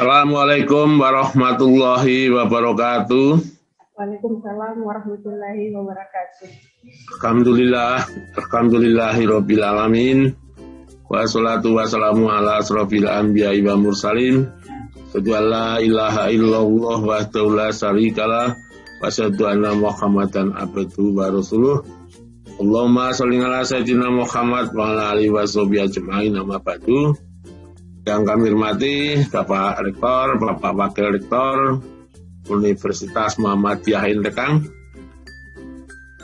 Assalamualaikum warahmatullahi wabarakatuh. Waalaikumsalam warahmatullahi wabarakatuh. Alhamdulillahirabbil alamin. Wassalatu wassalamu ala asrofil anbiya'i wa mursalin. Asyhadu an la ilaha illallah wahdahu la syarikalah wa asyhadu anna Muhammadan abduhu wa rasuluh. Allahumma shalli ala sayyidina Muhammad wa ala alihi washabihi ajmain, amma ba'du. Yang kami hormati Bapak Rektor, Bapak Wakil Rektor Universitas Muhammadiyah Indekang,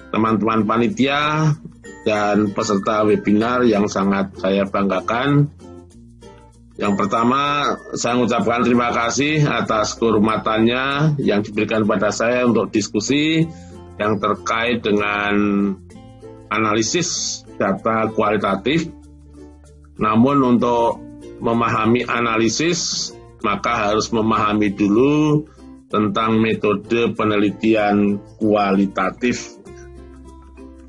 teman-teman panitia dan peserta webinar yang sangat saya banggakan. Yang pertama, saya mengucapkan terima kasih atas kehormatannya yang diberikan kepada saya untuk diskusi yang terkait dengan analisis data kualitatif. Namun untuk memahami analisis, maka harus memahami dulu tentang metode penelitian kualitatif.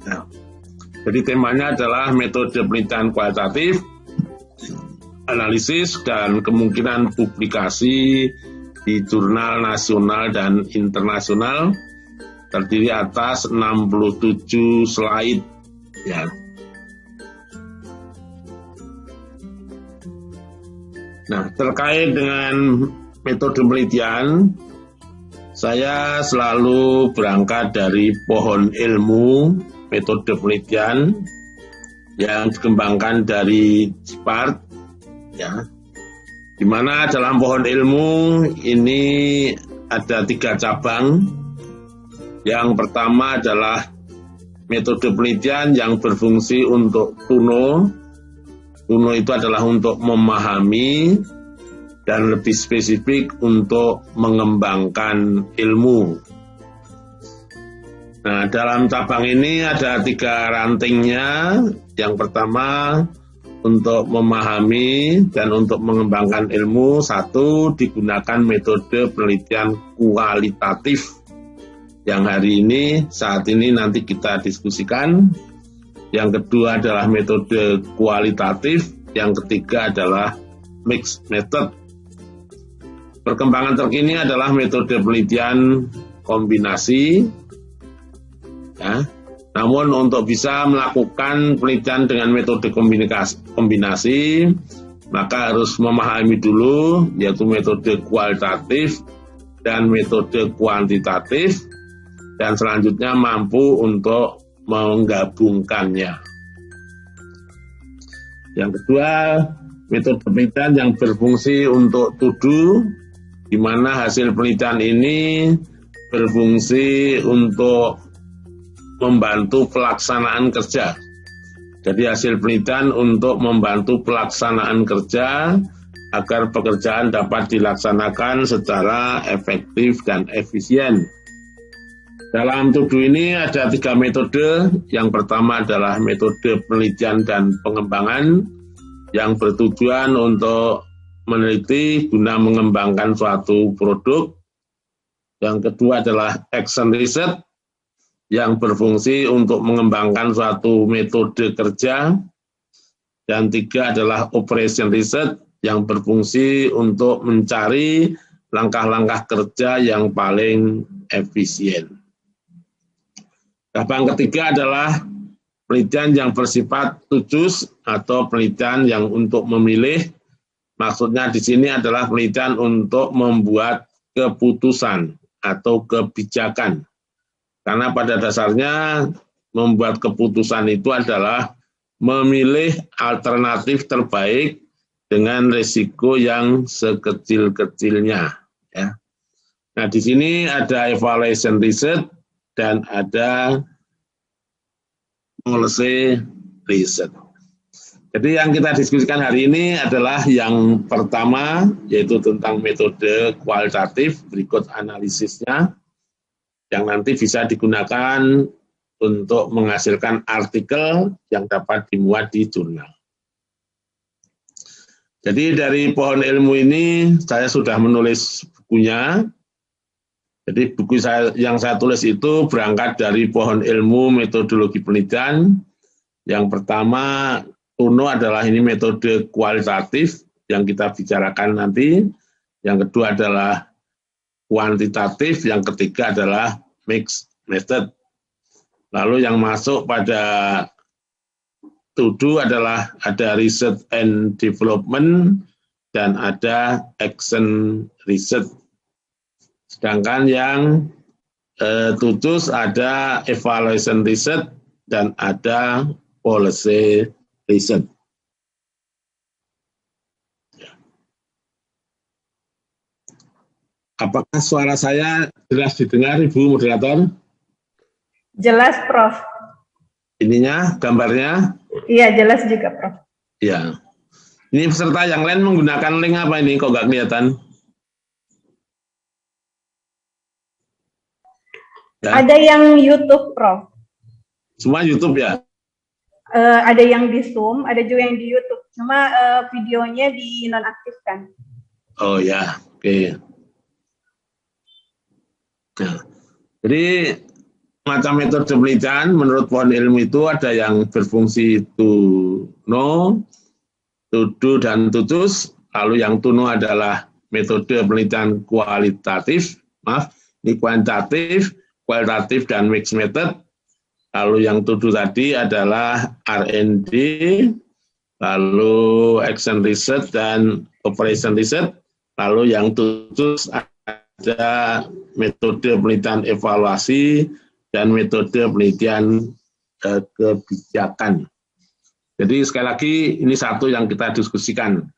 Nah, jadi temanya adalah metode penelitian kualitatif, analisis, dan kemungkinan publikasi di jurnal nasional dan internasional, terdiri atas 67 slide. Ya. Nah, terkait dengan metode penelitian, saya selalu berangkat dari pohon ilmu metode penelitian yang dikembangkan dari JIPART, ya. Di mana dalam pohon ilmu ini ada 3 cabang. Yang pertama adalah metode penelitian yang berfungsi untuk TUNO. TUNO itu adalah untuk memahami dan lebih spesifik untuk mengembangkan ilmu. Nah, dalam cabang ini ada 3 rantingnya. Yang pertama, untuk memahami dan untuk mengembangkan ilmu, 1, digunakan metode penelitian kualitatif. Yang hari ini, saat ini nanti kita diskusikan. Yang kedua adalah metode kualitatif. Yang ketiga adalah mixed method. Perkembangan terkini adalah metode penelitian kombinasi. Ya. Namun untuk bisa melakukan penelitian dengan metode kombinasi, maka harus memahami dulu, yaitu metode kualitatif dan metode kuantitatif, dan selanjutnya mampu untuk menggabungkannya. Yang kedua, metode penelitian yang berfungsi untuk to-do, di mana hasil penelitian ini berfungsi untuk membantu pelaksanaan kerja. Jadi hasil penelitian untuk membantu pelaksanaan kerja agar pekerjaan dapat dilaksanakan secara efektif dan efisien. Dalam to-do ini ada 3 metode. Yang pertama adalah metode penelitian dan pengembangan yang bertujuan untuk meneliti guna mengembangkan suatu produk. Yang kedua adalah action research yang berfungsi untuk mengembangkan suatu metode kerja. Dan 3 adalah operation research yang berfungsi untuk mencari langkah-langkah kerja yang paling efisien. Cabang ketiga adalah penelitian yang bersifat to choose atau penelitian yang untuk memilih. Maksudnya di sini adalah penelitian untuk membuat keputusan atau kebijakan. Karena pada dasarnya membuat keputusan itu adalah memilih alternatif terbaik dengan risiko yang sekecil-kecilnya. Ya. Nah, di sini ada evaluation research dan ada policy research. Jadi yang kita diskusikan hari ini adalah yang pertama, yaitu tentang metode kualitatif, berikut analisisnya, yang nanti bisa digunakan untuk menghasilkan artikel yang dapat dimuat di jurnal. Jadi dari pohon ilmu ini, saya sudah menulis bukunya. Jadi buku yang saya tulis itu berangkat dari pohon ilmu metodologi penelitian. Yang pertama, TUNO adalah ini metode kualitatif yang kita bicarakan nanti. yang kedua adalah kuantitatif, yang ketiga adalah mixed method. Lalu yang masuk pada to-do adalah ada research and development dan ada action research. Sedangkan yang to-dos ada evaluation research dan ada policy research. Apakah suara saya jelas didengar, Ibu Moderator? Jelas, Prof. Ininya, gambarnya? Iya, jelas juga, Prof. Ya. Ini peserta yang lain menggunakan link apa ini? Kok nggak kelihatan? Ya. Ada yang YouTube, Prof. Semua YouTube ya? Ada yang di Zoom, ada juga yang di YouTube. Cuma videonya dinonaktifkan. Oh ya, oke. Nah, jadi macam metode penelitian menurut pohon ilmu itu ada yang berfungsi to know, to do, dan to choose. Lalu yang to know adalah metode penelitian kualitatif, ini kuantitatif, kualitatif, dan mixed method. Lalu yang to do tadi adalah R&D, lalu action research dan operation research. Lalu yang to choose ada metode penelitian evaluasi dan metode penelitian kebijakan. Jadi sekali lagi ini satu yang kita diskusikan.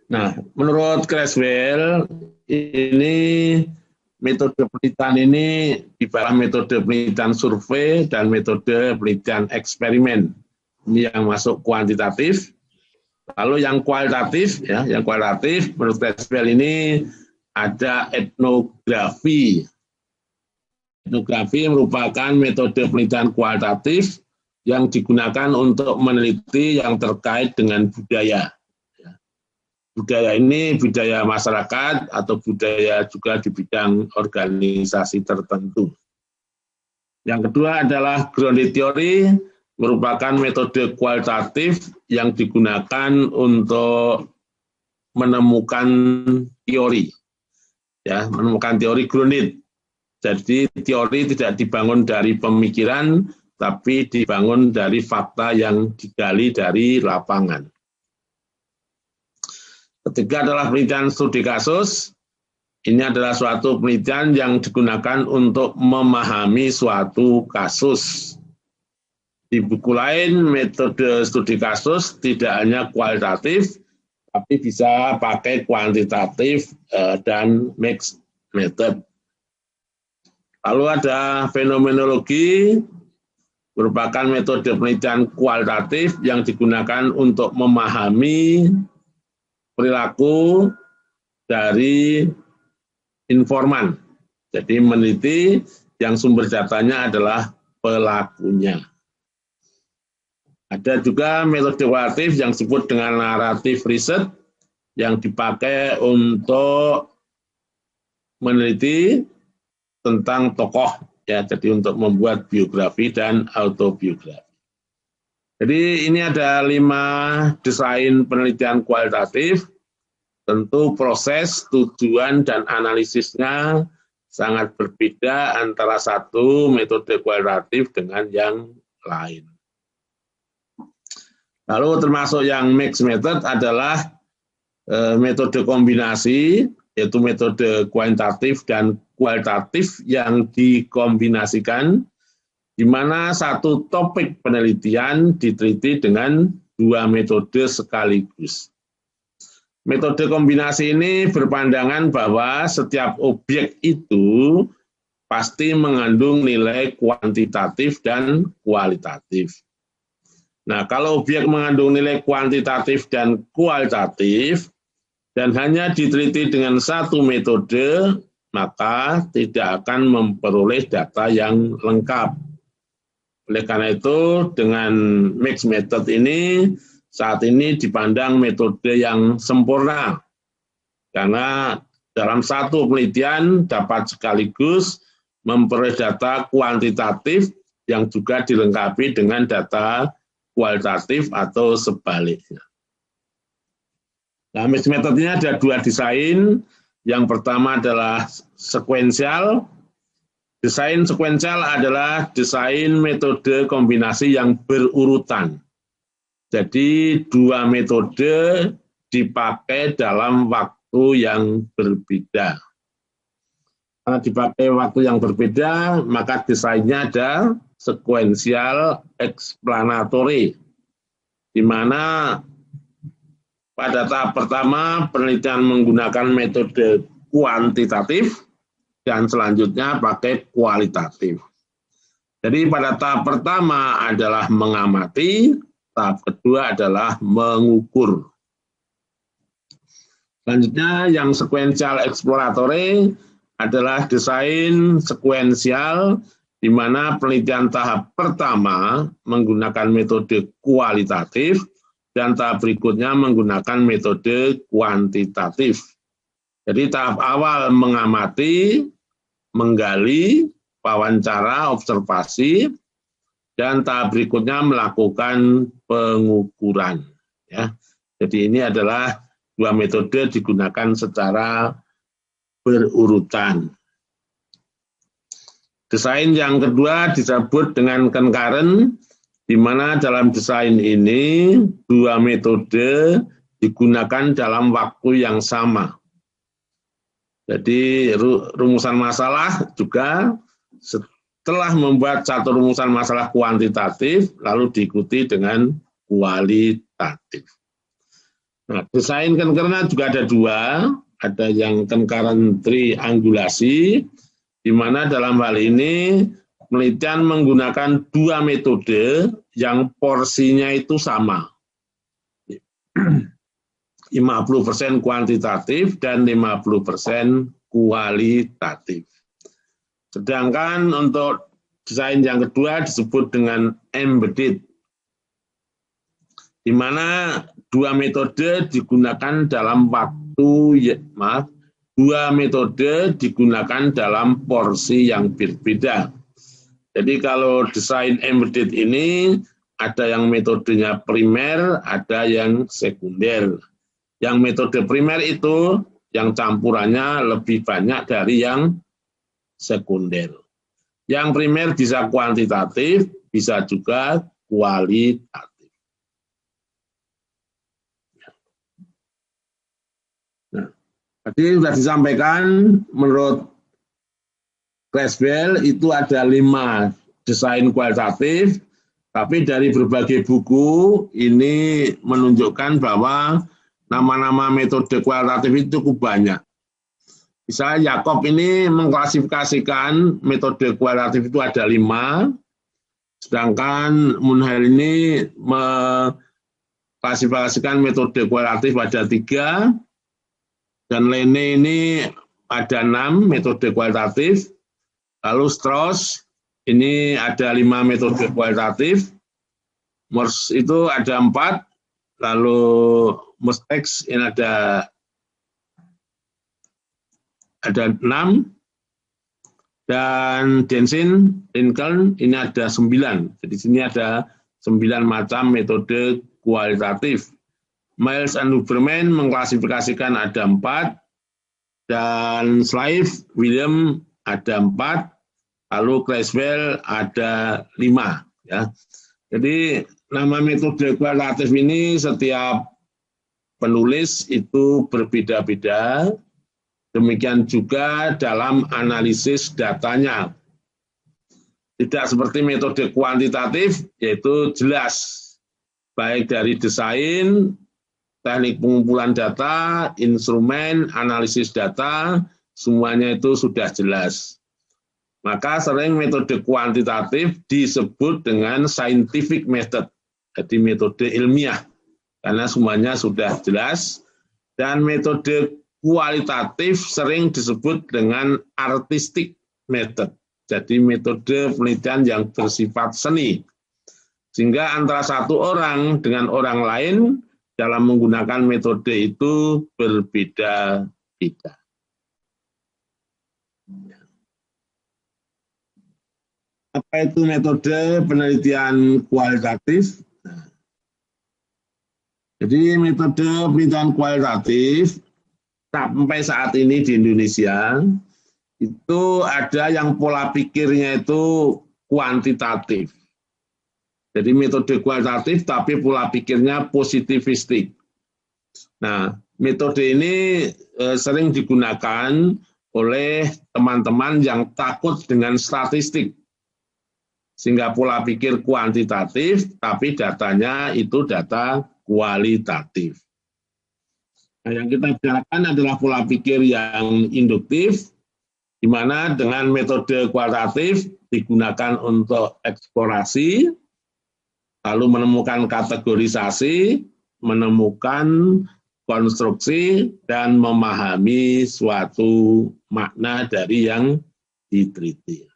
Nah, menurut Creswell ini metode penelitian ini dibagi metode penelitian survei dan metode penelitian eksperimen. Ini yang masuk kuantitatif. Lalu yang kualitatif, ya, yang kualitatif menurut Creswell ini ada etnografi. Etnografi merupakan metode penelitian kualitatif yang digunakan untuk meneliti yang terkait dengan budaya. Budaya ini budaya masyarakat atau budaya juga di bidang organisasi tertentu. Yang kedua adalah grounded theory, merupakan metode kualitatif yang digunakan untuk menemukan teori, ya, menemukan teori grounded. Jadi teori tidak dibangun dari pemikiran, tapi dibangun dari fakta yang digali dari lapangan. Ketiga adalah penelitian studi kasus. Ini adalah suatu penelitian yang digunakan untuk memahami suatu kasus. Di buku lain, metode studi kasus tidak hanya kualitatif, tapi bisa pakai kuantitatif dan mixed method. Lalu ada fenomenologi, merupakan metode penelitian kualitatif yang digunakan untuk memahami perilaku dari informan. Jadi meneliti yang sumber datanya adalah pelakunya. Ada juga metode kualitatif yang disebut dengan naratif research yang dipakai untuk meneliti tentang tokoh, ya, jadi untuk membuat biografi dan autobiografi. Jadi ini ada 5 desain penelitian kualitatif. Tentu proses, tujuan, dan analisisnya sangat berbeda antara satu metode kualitatif dengan yang lain. Lalu termasuk yang mixed method adalah metode kombinasi, yaitu metode kuantitatif dan kualitatif yang dikombinasikan, di mana satu topik penelitian diteliti dengan 2 metode sekaligus. Metode kombinasi ini berpandangan bahwa setiap objek itu pasti mengandung nilai kuantitatif dan kualitatif. Nah, kalau objek mengandung nilai kuantitatif dan kualitatif dan hanya diteliti dengan satu metode, maka tidak akan memperoleh data yang lengkap. Oleh karena itu, dengan mixed method ini saat ini dipandang metode yang sempurna. Karena dalam satu penelitian dapat sekaligus memperoleh data kuantitatif yang juga dilengkapi dengan data kualitatif atau sebaliknya. Nah, mixed method ini ada dua desain. Yang pertama adalah sekuensial. Desain sekuensial adalah desain metode kombinasi yang berurutan. Jadi dua metode dipakai dalam waktu yang berbeda. Karena dipakai waktu yang berbeda, maka desainnya ada sekuensial explanatory, di mana pada tahap pertama penelitian menggunakan metode kuantitatif dan selanjutnya pakai kualitatif. Jadi pada tahap pertama adalah mengamati, tahap kedua adalah mengukur. Selanjutnya yang sekuensial exploratory adalah desain sekuensial di mana penelitian tahap pertama menggunakan metode kualitatif dan tahap berikutnya menggunakan metode kuantitatif. Jadi tahap awal mengamati, menggali, wawancara, observasi, dan tahap berikutnya melakukan pengukuran. Ya. Jadi ini adalah dua metode digunakan secara berurutan. Desain yang kedua disebut dengan concurrent, di mana dalam desain ini dua metode digunakan dalam waktu yang sama. Jadi rumusan masalah juga setelah membuat satu rumusan masalah kuantitatif, lalu diikuti dengan kualitatif. Nah, desain concurrent juga ada dua, ada yang concurrent triangulasi, di mana dalam hal ini penelitian menggunakan dua metode yang porsinya itu sama. 50% kuantitatif dan 50% kualitatif. Sedangkan untuk desain yang kedua disebut dengan embedded, di mana dua metode digunakan dalam dua metode digunakan dalam porsi yang berbeda. Jadi kalau desain embedded ini ada yang metodenya primer, ada yang sekunder. Yang metode primer itu yang campurannya lebih banyak dari yang sekunder. Yang primer bisa kuantitatif, bisa juga kualitatif. Nah, tadi sudah disampaikan menurut Creswell itu ada 5 desain kualitatif, tapi dari berbagai buku ini menunjukkan bahwa nama-nama metode kualitatif itu cukup banyak. Misalnya Jacob ini mengklasifikasikan metode kualitatif itu ada 5, sedangkan Munhal ini mengklasifikasikan metode kualitatif ada 3, dan Lene ini ada 6 metode kualitatif, lalu Strauss ini ada 5 metode kualitatif, Morse itu ada 4, lalu Mustex ini ada 6, dan Jensen, Lincoln ini ada 9. Jadi sini ada 9 macam metode kualitatif. Miles and Huberman mengklasifikasikan ada 4, dan Slave William ada 4, lalu Creswell ada 5. Ya. Jadi nama metode kualitatif ini setiap penulis itu berbeda-beda, demikian juga dalam analisis datanya. Tidak seperti metode kuantitatif, yaitu jelas, baik dari desain, teknik pengumpulan data, instrumen, analisis data, semuanya itu sudah jelas. Maka sering metode kuantitatif disebut dengan scientific method, jadi metode ilmiah, karena semuanya sudah jelas. Dan metode kualitatif sering disebut dengan artistic method, jadi metode penelitian yang bersifat seni. Sehingga antara satu orang dengan orang lain dalam menggunakan metode itu berbeda-beda. Apa itu metode penelitian kualitatif? Jadi metode penelitian kualitatif sampai saat ini di Indonesia itu ada yang pola pikirnya itu kuantitatif. Jadi metode kualitatif tapi pola pikirnya positivistik. Nah, metode ini sering digunakan oleh teman-teman yang takut dengan statistik. Sehingga pola pikir kuantitatif tapi datanya itu data kualitatif. Nah, yang kita bicarakan adalah pola pikir yang induktif, di mana dengan metode kualitatif digunakan untuk eksplorasi, lalu menemukan kategorisasi, menemukan konstruksi, dan memahami suatu makna dari yang diteliti.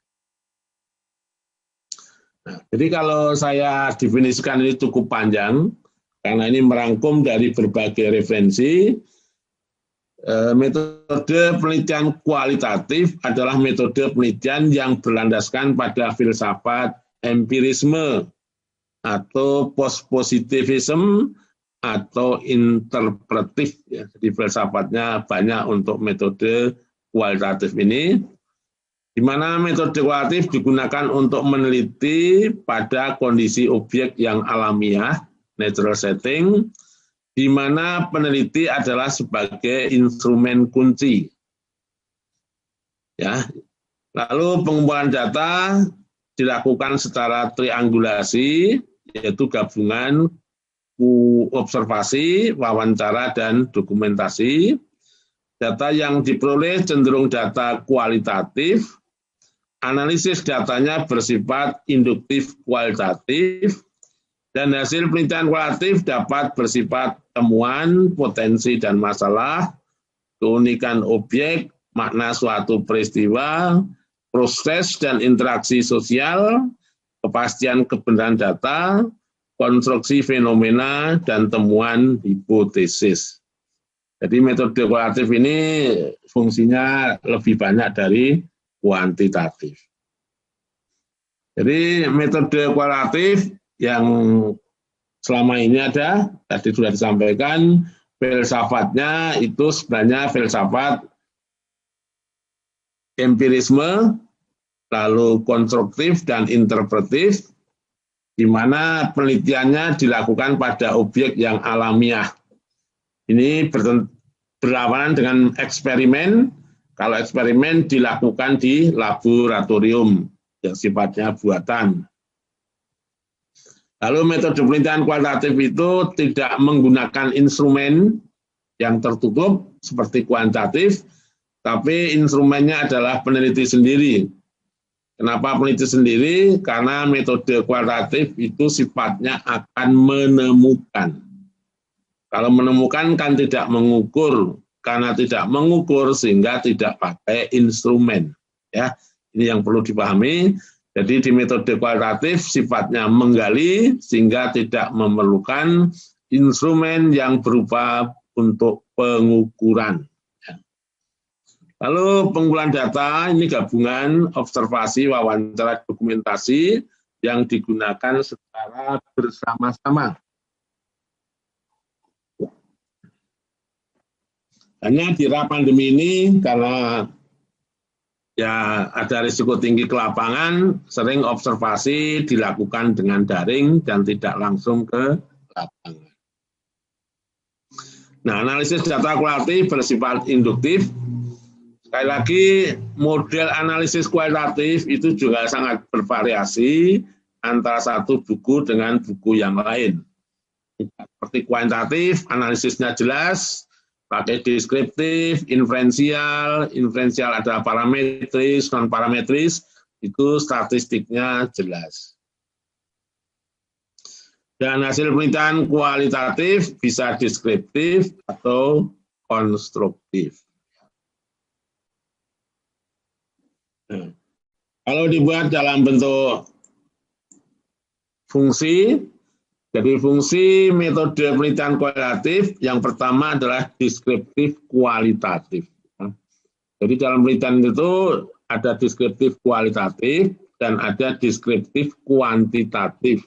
Nah, jadi kalau saya definisikan ini cukup panjang, karena ini merangkum dari berbagai referensi. Metode penelitian kualitatif adalah metode penelitian yang berlandaskan pada filsafat empirisme atau post-positivism atau interpretif. Ya. Jadi filsafatnya banyak untuk metode kualitatif ini, di mana metode kualitatif digunakan untuk meneliti pada kondisi objek yang alamiah, natural setting, di mana peneliti adalah sebagai instrumen kunci. Ya. Lalu pengumpulan data dilakukan secara triangulasi, yaitu gabungan observasi, wawancara, dan dokumentasi. Data yang diperoleh cenderung data kualitatif, analisis datanya bersifat induktif kualitatif, dan hasil penelitian kualitatif dapat bersifat temuan, potensi, dan masalah, keunikan objek, makna suatu peristiwa, proses dan interaksi sosial, kepastian kebenaran data, konstruksi fenomena, dan temuan hipotesis. Jadi metode kualitatif ini fungsinya lebih banyak dari kuantitatif. Jadi metode kualitatif yang selama ini ada, tadi sudah disampaikan, filsafatnya itu sebenarnya filsafat empirisme, lalu konstruktif dan interpretif, di mana penelitiannya dilakukan pada objek yang alamiah. Ini berlawanan dengan eksperimen. Kalau eksperimen dilakukan di laboratorium yang sifatnya buatan. Lalu metode penelitian kualitatif itu tidak menggunakan instrumen yang tertutup seperti kuantitatif, tapi instrumennya adalah peneliti sendiri. Kenapa peneliti sendiri? Karena metode kualitatif itu sifatnya akan menemukan. Kalau menemukan kan tidak mengukur, karena tidak mengukur sehingga tidak pakai instrumen. Ya, ini yang perlu dipahami. Jadi di metode kualitatif sifatnya menggali sehingga tidak memerlukan instrumen yang berupa untuk pengukuran. Lalu pengumpulan data ini gabungan observasi, wawancara, dokumentasi yang digunakan secara bersama-sama. Hanya di era pandemi ini karena ya ada risiko tinggi ke lapangan, sering observasi dilakukan dengan daring dan tidak langsung ke lapangan. Nah, analisis data kualitatif bersifat induktif. Sekali lagi, model analisis kualitatif itu juga sangat bervariasi antara satu buku dengan buku yang lain. Seperti kuantitatif, analisisnya jelas, pakai deskriptif, inferensial adalah parametris, non-parametris, itu statistiknya jelas. Dan hasil penelitian kualitatif bisa deskriptif atau konstruktif. Nah, kalau dibuat dalam bentuk fungsi, jadi fungsi metode penelitian kualitatif yang pertama adalah deskriptif kualitatif. Jadi dalam penelitian itu ada deskriptif kualitatif dan ada deskriptif kuantitatif.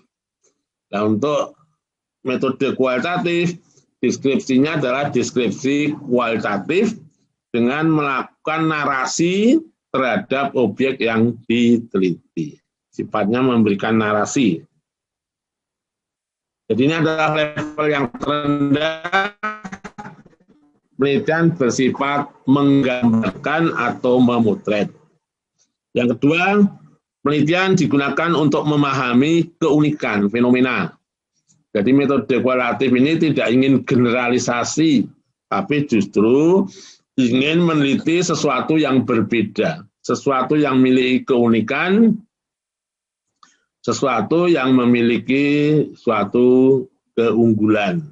Nah, untuk metode kualitatif Deskripsinya adalah deskripsi kualitatif dengan melakukan narasi terhadap objek yang diteliti. Sifatnya memberikan narasi. Jadi ini adalah level yang terendah. Penelitian bersifat menggambarkan atau memotret. Yang kedua, penelitian digunakan untuk memahami keunikan fenomena. Jadi metode kualitatif ini tidak ingin generalisasi, tapi justru ingin meneliti sesuatu yang berbeda, sesuatu yang memiliki keunikan, sesuatu yang memiliki suatu keunggulan.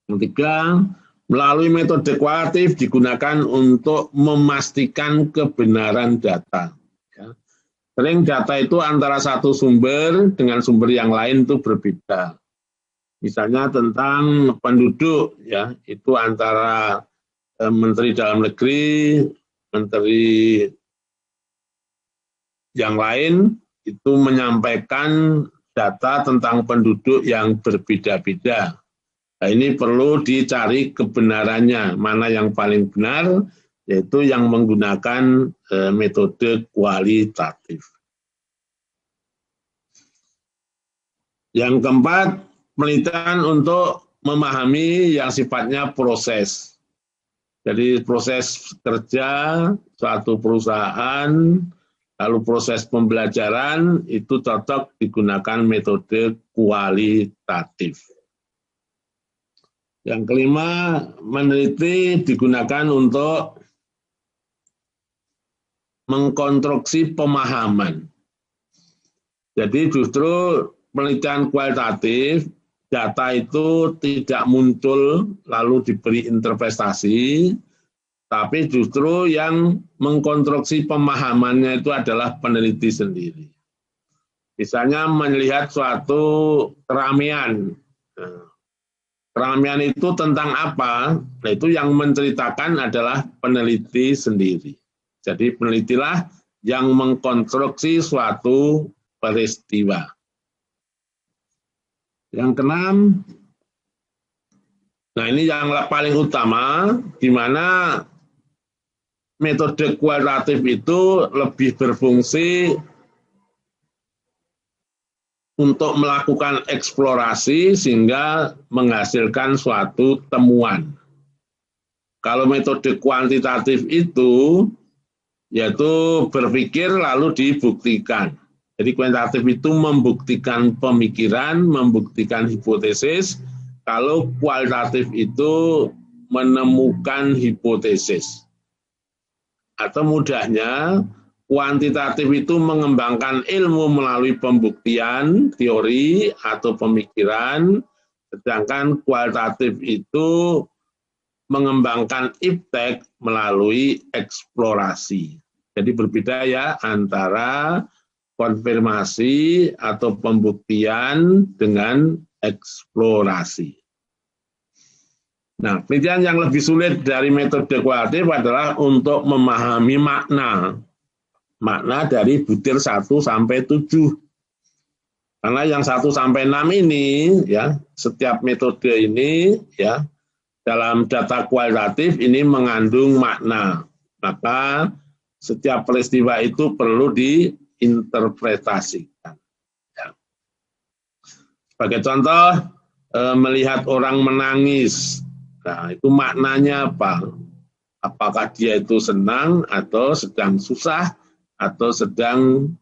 Ketiga, melalui metode kualitatif digunakan untuk memastikan kebenaran data. Sering data itu antara satu sumber dengan sumber yang lain itu berbeda. Misalnya tentang penduduk, ya, itu antara Menteri Dalam Negeri, Menteri yang lain itu menyampaikan data tentang penduduk yang berbeda-beda. Nah, ini perlu dicari kebenarannya, mana yang paling benar, yaitu yang menggunakan metode kualitatif. Yang keempat, penelitian untuk memahami yang sifatnya proses. Jadi proses kerja suatu perusahaan, lalu proses pembelajaran, itu cocok digunakan metode kualitatif. Yang kelima, meneliti digunakan untuk mengkonstruksi pemahaman. Jadi justru penelitian kualitatif, data itu tidak muncul lalu diberi interpretasi, tapi justru yang mengkonstruksi pemahamannya itu adalah peneliti sendiri. Misalnya melihat suatu keramaian. Keramaian itu tentang apa? Nah, itu yang menceritakan adalah peneliti sendiri. Jadi penelitilah yang mengkonstruksi suatu peristiwa. Yang keenam, nah ini yang paling utama, di mana metode kualitatif itu lebih berfungsi untuk melakukan eksplorasi sehingga menghasilkan suatu temuan. Kalau metode kuantitatif itu yaitu berpikir lalu dibuktikan. Jadi kuantitatif itu membuktikan pemikiran, membuktikan hipotesis. Kalau kualitatif itu menemukan hipotesis. Atau mudahnya, kuantitatif itu mengembangkan ilmu melalui pembuktian, teori, atau pemikiran. Sedangkan kualitatif itu mengembangkan iptek melalui eksplorasi. Jadi berbeda ya antara konfirmasi atau pembuktian dengan eksplorasi. Nah, penelitian yang lebih sulit dari metode kualitatif adalah untuk memahami makna dari butir 1 sampai 7. Karena yang 1 sampai 6 ini ya, setiap metode ini ya dalam data kualitatif ini mengandung makna. Maka setiap peristiwa itu perlu diinterpretasikan. Ya. Sebagai contoh, melihat orang menangis. Nah, itu maknanya apa? Apakah dia itu senang atau sedang susah atau sedang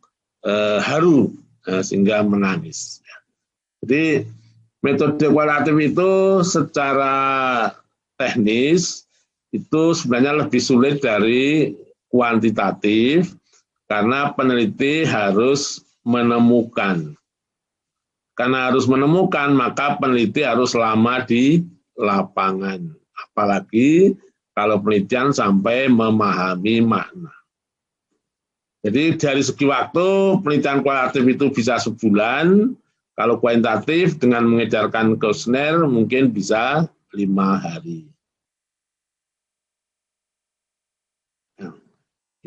haru sehingga menangis. Jadi metode kualitatif itu secara teknis itu sebenarnya lebih sulit dari kuantitatif karena peneliti harus menemukan. Karena harus menemukan, maka peneliti harus lama di lapangan. Apalagi kalau penelitian sampai memahami makna. Jadi dari segi waktu, penelitian kualitatif itu bisa sebulan. Kalau kuantitatif dengan mengedarkan kuesioner mungkin bisa 5 hari. Nah,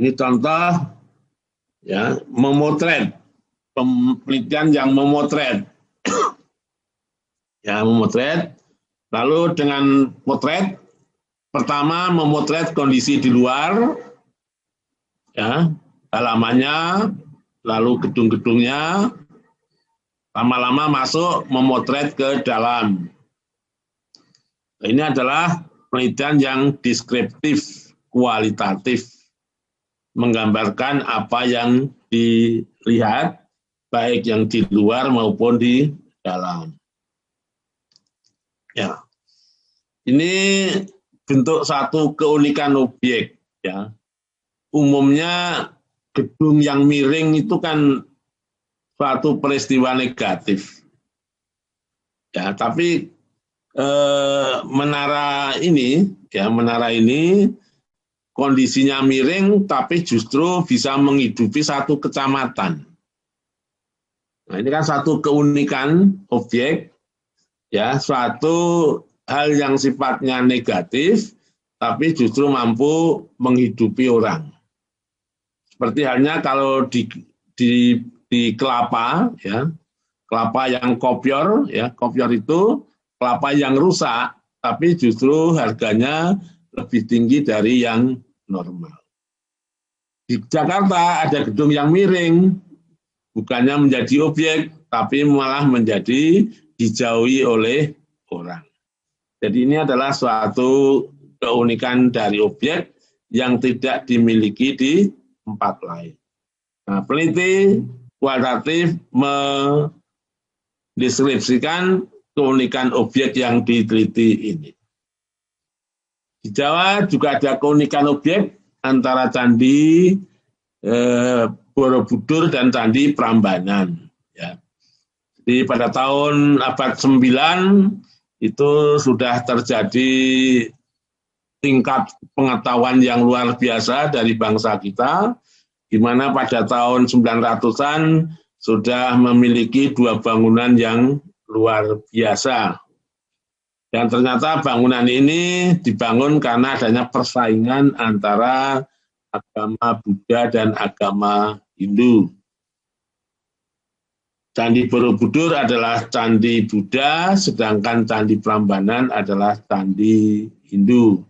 ini contoh ya memotret, penelitian yang memotret. Ya, memotret. Lalu dengan potret, pertama memotret kondisi di luar, ya, halamannya, lalu gedung-gedungnya, lama-lama masuk memotret ke dalam. Ini adalah penelitian yang deskriptif, kualitatif, menggambarkan apa yang dilihat, baik yang di luar maupun di dalam. Ya, ini bentuk satu keunikan objek. Ya, umumnya gedung yang miring itu kan suatu peristiwa negatif. Ya, tapi menara ini kondisinya miring, tapi justru bisa menghidupi satu kecamatan. Nah, ini kan satu keunikan objek, ya, suatu hal yang sifatnya negatif, tapi justru mampu menghidupi orang. Seperti halnya kalau di kelapa, ya, kelapa yang kopior, ya, kopior itu kelapa yang rusak, tapi justru harganya lebih tinggi dari yang normal. Di Jakarta ada gedung yang miring, bukannya menjadi objek, tapi malah menjadi dijauhi oleh orang. Jadi ini adalah suatu keunikan dari objek yang tidak dimiliki di tempat lain. Nah, peneliti kualitatif mendeskripsikan keunikan objek yang diteliti ini. Di Jawa juga ada keunikan objek antara Candi Borobudur dan Candi Prambanan. Ya. Jadi pada tahun abad 9 itu sudah terjadi tingkat pengetahuan yang luar biasa dari bangsa kita, di mana pada tahun 900-an sudah memiliki 2 bangunan yang luar biasa. Dan ternyata bangunan ini dibangun karena adanya persaingan antara agama Buddha dan agama Hindu. Candi Borobudur adalah candi Buddha, sedangkan Candi Prambanan adalah candi Hindu.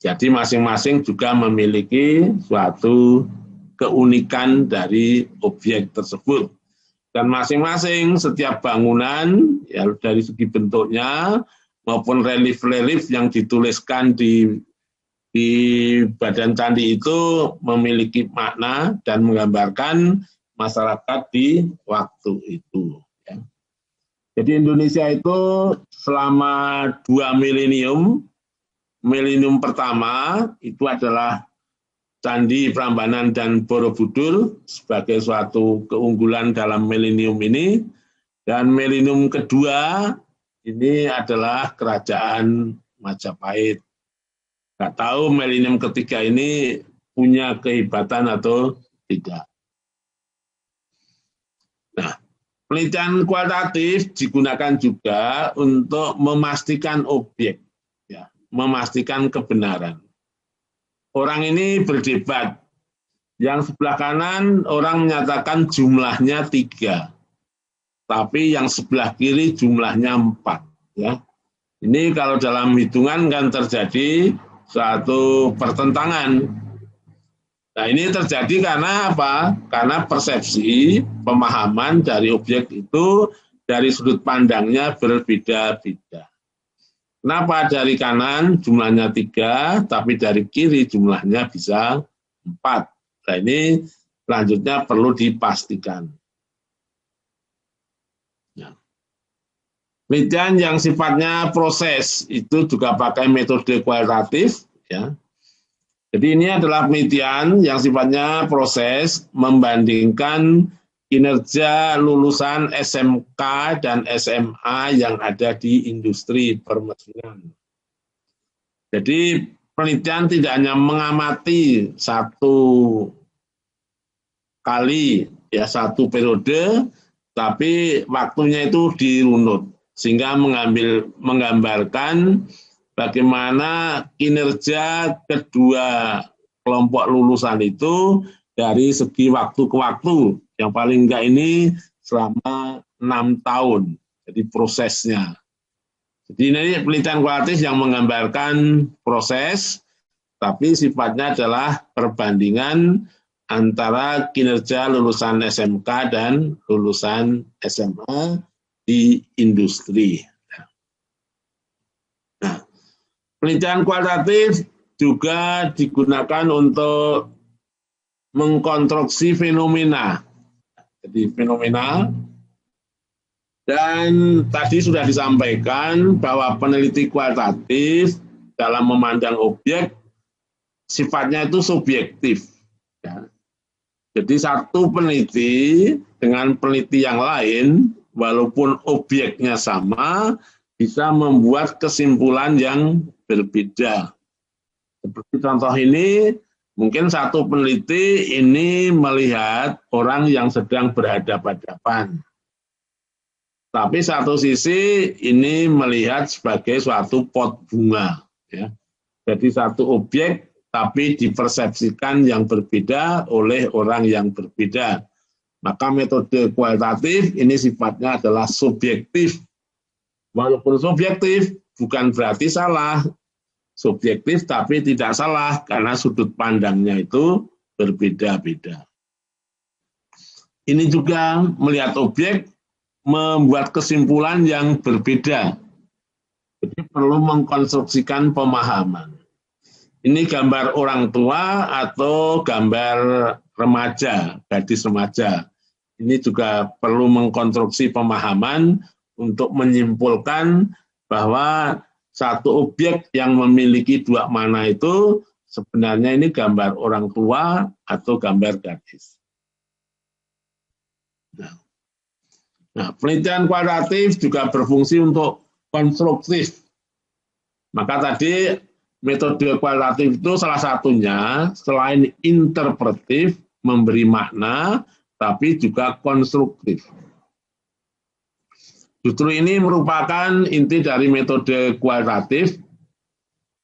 Jadi masing-masing juga memiliki suatu keunikan dari objek tersebut. Dan masing-masing setiap bangunan, ya, dari segi bentuknya maupun relief-relief yang dituliskan di badan candi itu memiliki makna dan menggambarkan masyarakat di waktu itu. Ya. Jadi Indonesia itu selama 2 milenium pertama itu adalah Candi Prambanan dan Borobudur sebagai suatu keunggulan dalam milenium ini. Dan milenium kedua ini adalah Kerajaan Majapahit. Nggak tahu milenium ketiga ini punya kehebatan atau tidak. Nah, penelitian kualitatif digunakan juga untuk memastikan objek, ya, memastikan kebenaran. Orang ini berdebat. Yang sebelah kanan orang menyatakan jumlahnya 3. Tapi yang sebelah kiri jumlahnya 4. Ya. Ini kalau dalam hitungan kan terjadi suatu pertentangan. Nah, ini terjadi karena apa? Karena persepsi, pemahaman dari objek itu dari sudut pandangnya berbeda-beda. Kenapa dari kanan jumlahnya 3, tapi dari kiri jumlahnya bisa 4. Nah, ini selanjutnya perlu dipastikan. Ya. Penelitian yang sifatnya proses itu juga pakai metode kualitatif. Ya. Jadi ini adalah penelitian yang sifatnya proses membandingkan kinerja lulusan SMK dan SMA yang ada di industri permesinan. Jadi penelitian tidak hanya mengamati satu kali, ya, satu periode, tapi waktunya itu dirunut sehingga menggambarkan bagaimana kinerja kedua kelompok lulusan itu dari segi waktu ke waktu. Yang paling enggak ini selama 6 tahun. Jadi prosesnya. Jadi ini penelitian kualitatif yang menggambarkan proses, tapi sifatnya adalah perbandingan antara kinerja lulusan SMK dan lulusan SMA di industri. Nah, penelitian kualitatif juga digunakan untuk mengkonstruksi fenomena. Jadi fenomena, dan tadi sudah disampaikan bahwa peneliti kualitatif dalam memandang objek sifatnya itu subjektif. Ya. Jadi satu peneliti dengan peneliti yang lain, walaupun objeknya sama, bisa membuat kesimpulan yang berbeda. Seperti contoh ini, mungkin satu peneliti ini melihat orang yang sedang berhadapan-hadapan. Tapi satu sisi ini melihat sebagai suatu pot bunga. Ya. Jadi satu objek tapi dipersepsikan yang berbeda oleh orang yang berbeda. Maka metode kualitatif ini sifatnya adalah subjektif. Walaupun subjektif bukan berarti salah. Subjektif tapi tidak salah karena sudut pandangnya itu berbeda-beda. Ini juga melihat objek membuat kesimpulan yang berbeda. Jadi perlu mengkonstruksikan pemahaman. Ini gambar orang tua atau gambar remaja, gadis remaja. Ini juga perlu mengkonstruksi pemahaman untuk menyimpulkan bahwa satu objek yang memiliki dua makna itu sebenarnya ini gambar orang tua atau gambar gadis. Nah, penelitian kualitatif juga berfungsi untuk konstruktif. Maka tadi metode kualitatif itu salah satunya selain interpretif, memberi makna, tapi juga konstruktif. Justru ini merupakan inti dari metode kualitatif,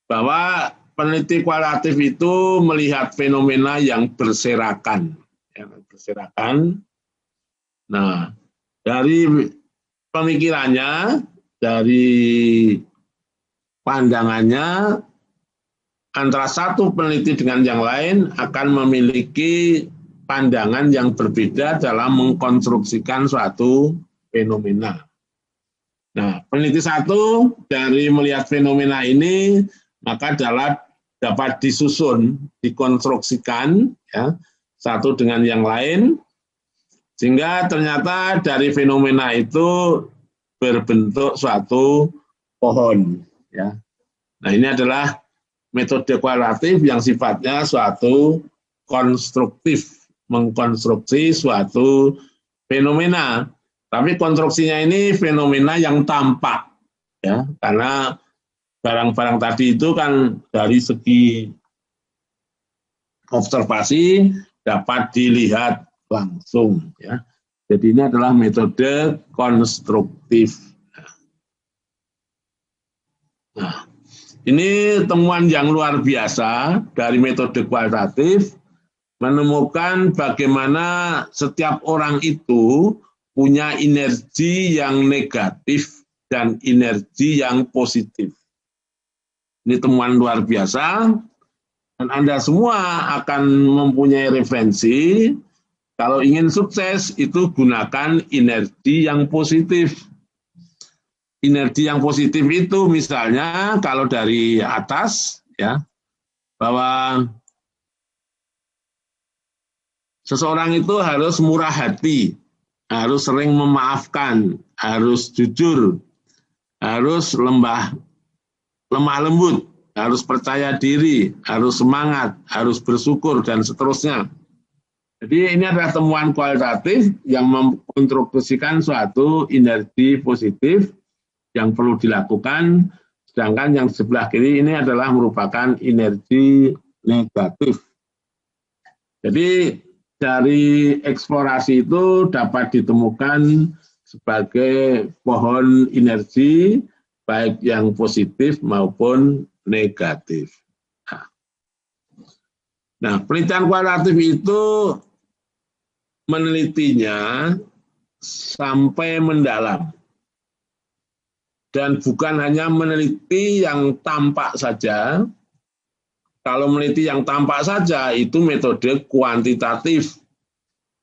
bahwa peneliti kualitatif itu melihat fenomena yang berserakan. Nah, dari pemikirannya, dari pandangannya, antara satu peneliti dengan yang lain akan memiliki pandangan yang berbeda dalam mengkonstruksikan suatu fenomena. Nah, peneliti satu dari melihat fenomena ini, maka dapat disusun, dikonstruksikan, ya, satu dengan yang lain, sehingga ternyata dari fenomena itu berbentuk suatu pohon. Ya. Nah, ini adalah metode kualitatif yang sifatnya suatu konstruktif, mengkonstruksi suatu fenomena. Tapi konstruksinya ini fenomena yang tampak, ya, karena barang-barang tadi itu kan dari segi observasi dapat dilihat langsung, ya. Jadi ini adalah metode konstruktif. Nah, ini temuan yang luar biasa dari metode kualitatif, menemukan bagaimana setiap orang itu punya energi yang negatif dan energi yang positif. Ini temuan luar biasa, dan Anda semua akan mempunyai referensi. Kalau ingin sukses, itu gunakan energi yang positif. Energi yang positif itu misalnya kalau dari atas, ya, bahwa seseorang itu harus murah hati, harus sering memaafkan, harus jujur, harus lemah lembut, harus percaya diri, harus semangat, harus bersyukur, dan seterusnya. Jadi ini adalah temuan kualitatif yang mengkonstruksikan suatu energi positif yang perlu dilakukan, sedangkan yang sebelah kiri ini adalah merupakan energi negatif. Jadi dari eksplorasi itu dapat ditemukan sebagai pohon energi, baik yang positif maupun negatif. Nah, penelitian kualitatif itu menelitinya sampai mendalam. dan bukan hanya meneliti yang tampak saja. Kalau meneliti yang tampak saja itu metode kuantitatif.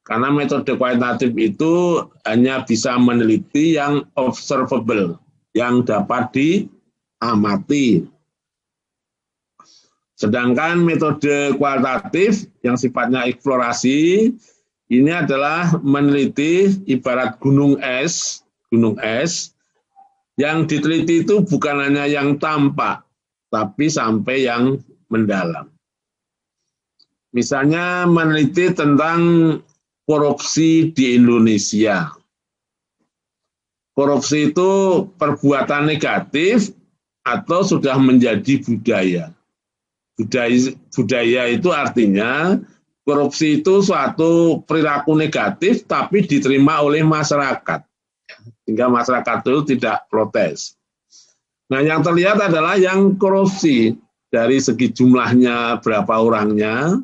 Karena metode kuantitatif itu hanya bisa meneliti yang observable, yang dapat diamati. Sedangkan metode kualitatif yang sifatnya eksplorasi, ini adalah meneliti ibarat gunung es, yang diteliti itu bukan hanya yang tampak, tapi sampai yang mendalam. Misalnya meneliti tentang korupsi di Indonesia. Korupsi itu perbuatan negatif atau sudah menjadi budaya. Budaya itu artinya korupsi itu suatu perilaku negatif tapi diterima oleh masyarakat. Sehingga masyarakat itu tidak protes. Nah, yang terlihat adalah yang korupsi dari segi jumlahnya berapa orangnya,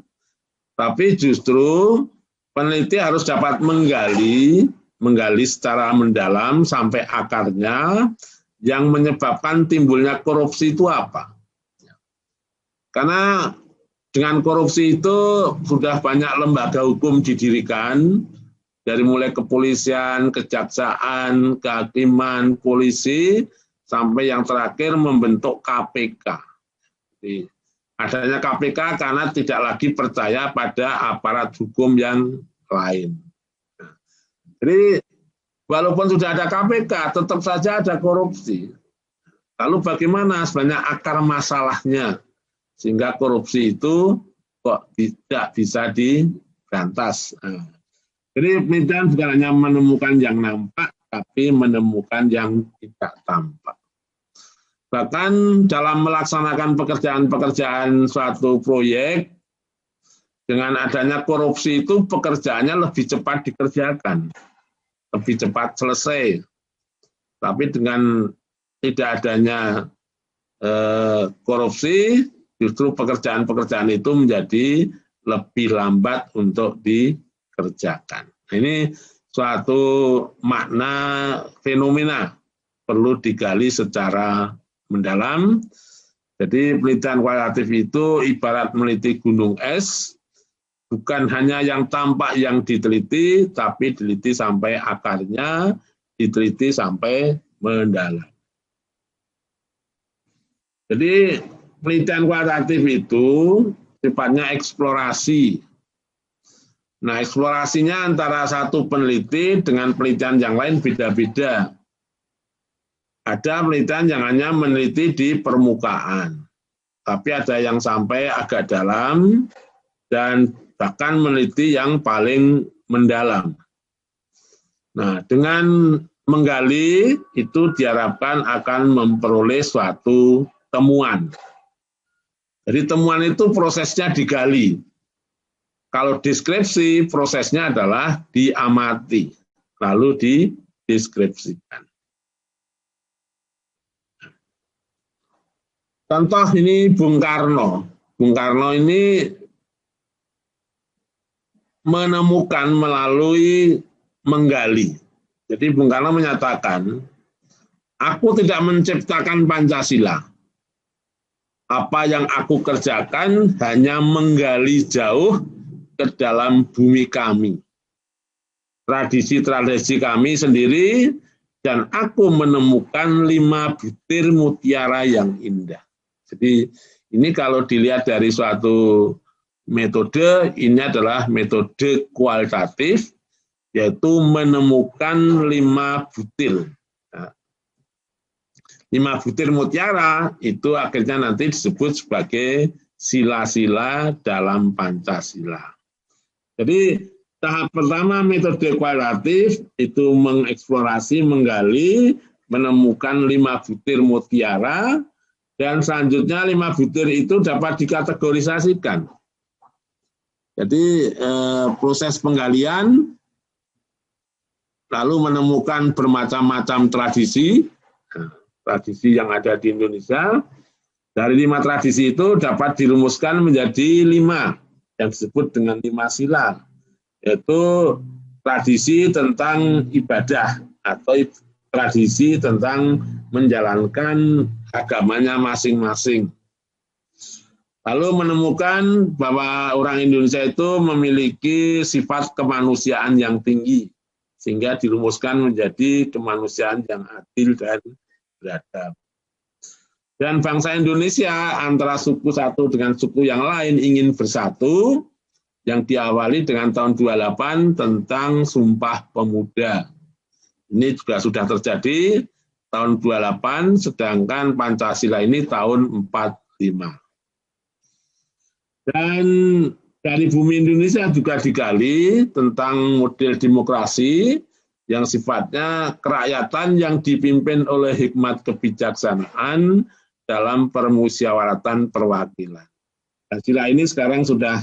tapi justru peneliti harus dapat menggali secara mendalam sampai akarnya yang menyebabkan timbulnya korupsi itu apa. Karena dengan korupsi itu sudah banyak lembaga hukum didirikan, dari mulai kepolisian, kejaksaan, kehakiman, polisi, sampai yang terakhir membentuk KPK. Jadi, adanya KPK karena tidak lagi percaya pada aparat hukum yang lain. Jadi, walaupun sudah ada KPK, tetap saja ada korupsi. Lalu bagaimana sebenarnya akar masalahnya? Sehingga korupsi itu kok tidak bisa diberantas. Jadi penelitian bukan hanya menemukan yang nampak, tapi menemukan yang tidak tampak. Bahkan dalam melaksanakan pekerjaan-pekerjaan suatu proyek, dengan adanya korupsi itu pekerjaannya lebih cepat dikerjakan, lebih cepat selesai. Tapi dengan tidak adanya korupsi, justru pekerjaan-pekerjaan itu menjadi lebih lambat untuk dikerjakan. Ini suatu makna fenomena perlu digali secara mendalam. Jadi penelitian kualitatif itu ibarat meneliti gunung es, bukan hanya yang tampak yang diteliti, tapi diteliti sampai akarnya, diteliti sampai mendalam. Jadi penelitian kualitatif itu sifatnya eksplorasi. Nah, eksplorasinya antara satu peneliti dengan penelitian yang lain beda-beda. Ada penelitian yang hanya meneliti di permukaan, tapi ada yang sampai agak dalam dan bahkan meneliti yang paling mendalam. Nah, dengan menggali itu diharapkan akan memperoleh suatu temuan. Jadi temuan itu prosesnya digali. Kalau deskripsi prosesnya adalah diamati, lalu dideskripsikan. Contoh ini Bung Karno. Bung Karno ini menemukan melalui menggali. Jadi Bung Karno menyatakan, aku tidak menciptakan Pancasila. Apa yang aku kerjakan hanya menggali jauh ke dalam bumi kami. Tradisi-tradisi kami sendiri, dan aku menemukan 5 butir mutiara yang indah. Jadi ini kalau dilihat dari suatu metode, ini adalah metode kualitatif, yaitu menemukan 5 butir. 5 butir mutiara itu akhirnya nanti disebut sebagai sila-sila dalam Pancasila. Jadi tahap pertama metode kualitatif itu mengeksplorasi, menggali, menemukan 5 butir mutiara, dan selanjutnya 5 butir itu dapat dikategorisasikan. Jadi proses penggalian, lalu menemukan bermacam-macam tradisi yang ada di Indonesia. Dari 5 tradisi itu dapat dirumuskan menjadi 5 yang disebut dengan 5 sila, yaitu tradisi tentang ibadah atau tradisi tentang menjalankan agamanya masing-masing. Lalu menemukan bahwa orang Indonesia itu memiliki sifat kemanusiaan yang tinggi, sehingga dirumuskan menjadi kemanusiaan yang adil dan beradab. Dan bangsa Indonesia antara suku satu dengan suku yang lain ingin bersatu, yang diawali dengan tahun 28 tentang Sumpah Pemuda. Ini juga sudah terjadi tahun 28, sedangkan Pancasila ini tahun 45. Dan dari bumi Indonesia juga digali tentang model demokrasi yang sifatnya kerakyatan yang dipimpin oleh hikmat kebijaksanaan dalam permusyawaratan perwakilan. Pancasila ini sekarang sudah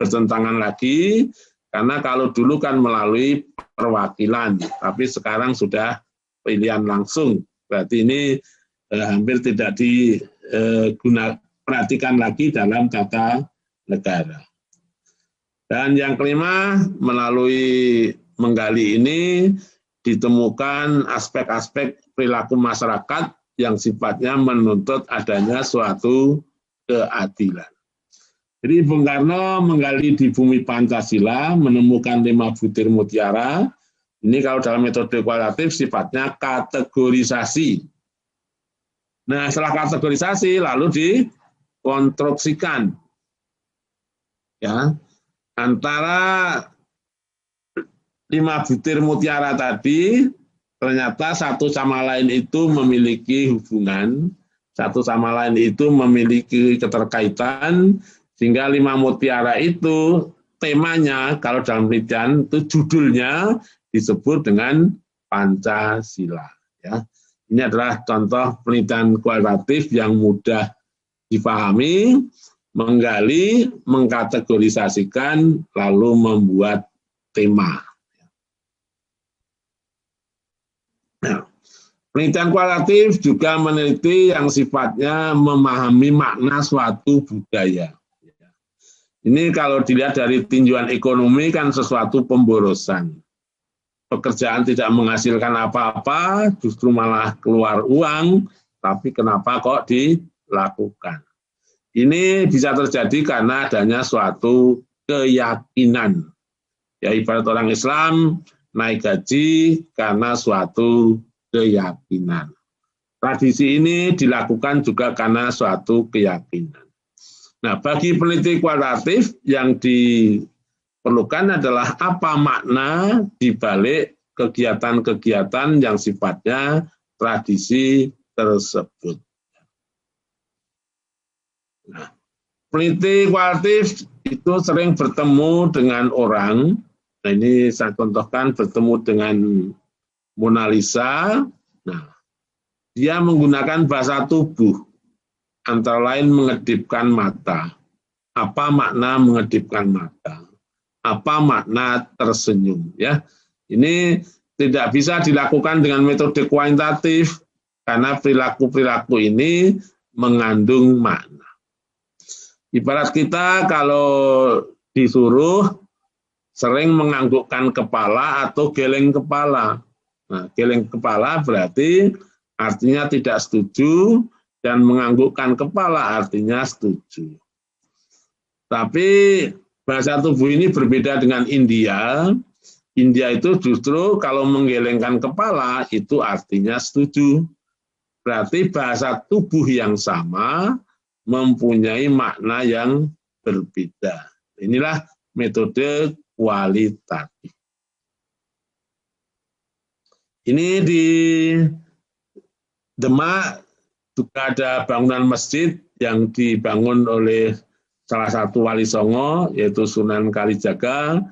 bertentangan lagi, karena kalau dulu kan melalui perwakilan, tapi sekarang sudah pilihan langsung. Berarti ini hampir tidak perhatikan lagi dalam tata negara. Dan yang kelima, melalui menggali ini ditemukan aspek-aspek perilaku masyarakat yang sifatnya menuntut adanya suatu keadilan. Jadi Bung Karno menggali di bumi Pancasila, menemukan 5 butir mutiara. Ini kalau dalam metode kualitatif sifatnya kategorisasi. Nah, setelah kategorisasi lalu dikonstruksikan, ya, antara 5 butir mutiara tadi ternyata satu sama lain itu memiliki hubungan, satu sama lain itu memiliki keterkaitan, sehingga 5 mutiara itu temanya kalau dalam penelitian itu judulnya disebut dengan Pancasila. Ya. Ini adalah contoh penelitian kualitatif yang mudah dipahami, menggali, mengkategorisasikan, lalu membuat tema. Nah, penelitian kualitatif juga meneliti yang sifatnya memahami makna suatu budaya. Ini kalau dilihat dari tinjauan ekonomi kan sesuatu pemborosan. Pekerjaan tidak menghasilkan apa-apa, justru malah keluar uang, tapi kenapa kok dilakukan? Ini bisa terjadi karena adanya suatu keyakinan. Ya, ibarat orang Islam naik gaji karena suatu keyakinan. Tradisi ini dilakukan juga karena suatu keyakinan. Nah, bagi peneliti kualitatif yang diperlukan adalah apa makna di balik kegiatan-kegiatan yang sifatnya tradisi tersebut. Nah, peneliti kualitatif itu sering bertemu dengan orang. Nah, ini saya contohkan bertemu dengan Mona Lisa. Nah, dia menggunakan bahasa tubuh, antara lain mengedipkan mata. Apa makna mengedipkan mata? Apa makna tersenyum? Ya, ini tidak bisa dilakukan dengan metode kuantitatif karena perilaku-perilaku ini mengandung makna. Ibarat kita kalau disuruh sering menganggukkan kepala atau geleng kepala. Nah, geleng kepala berarti artinya tidak setuju, dan menganggukkan kepala artinya setuju. Tapi bahasa tubuh ini berbeda dengan India. India itu justru kalau menggelengkan kepala itu artinya setuju. Berarti bahasa tubuh yang sama mempunyai makna yang berbeda. Inilah metode kualitatif. Ini di Demak juga ada bangunan masjid yang dibangun oleh salah satu wali Songo, yaitu Sunan Kalijaga,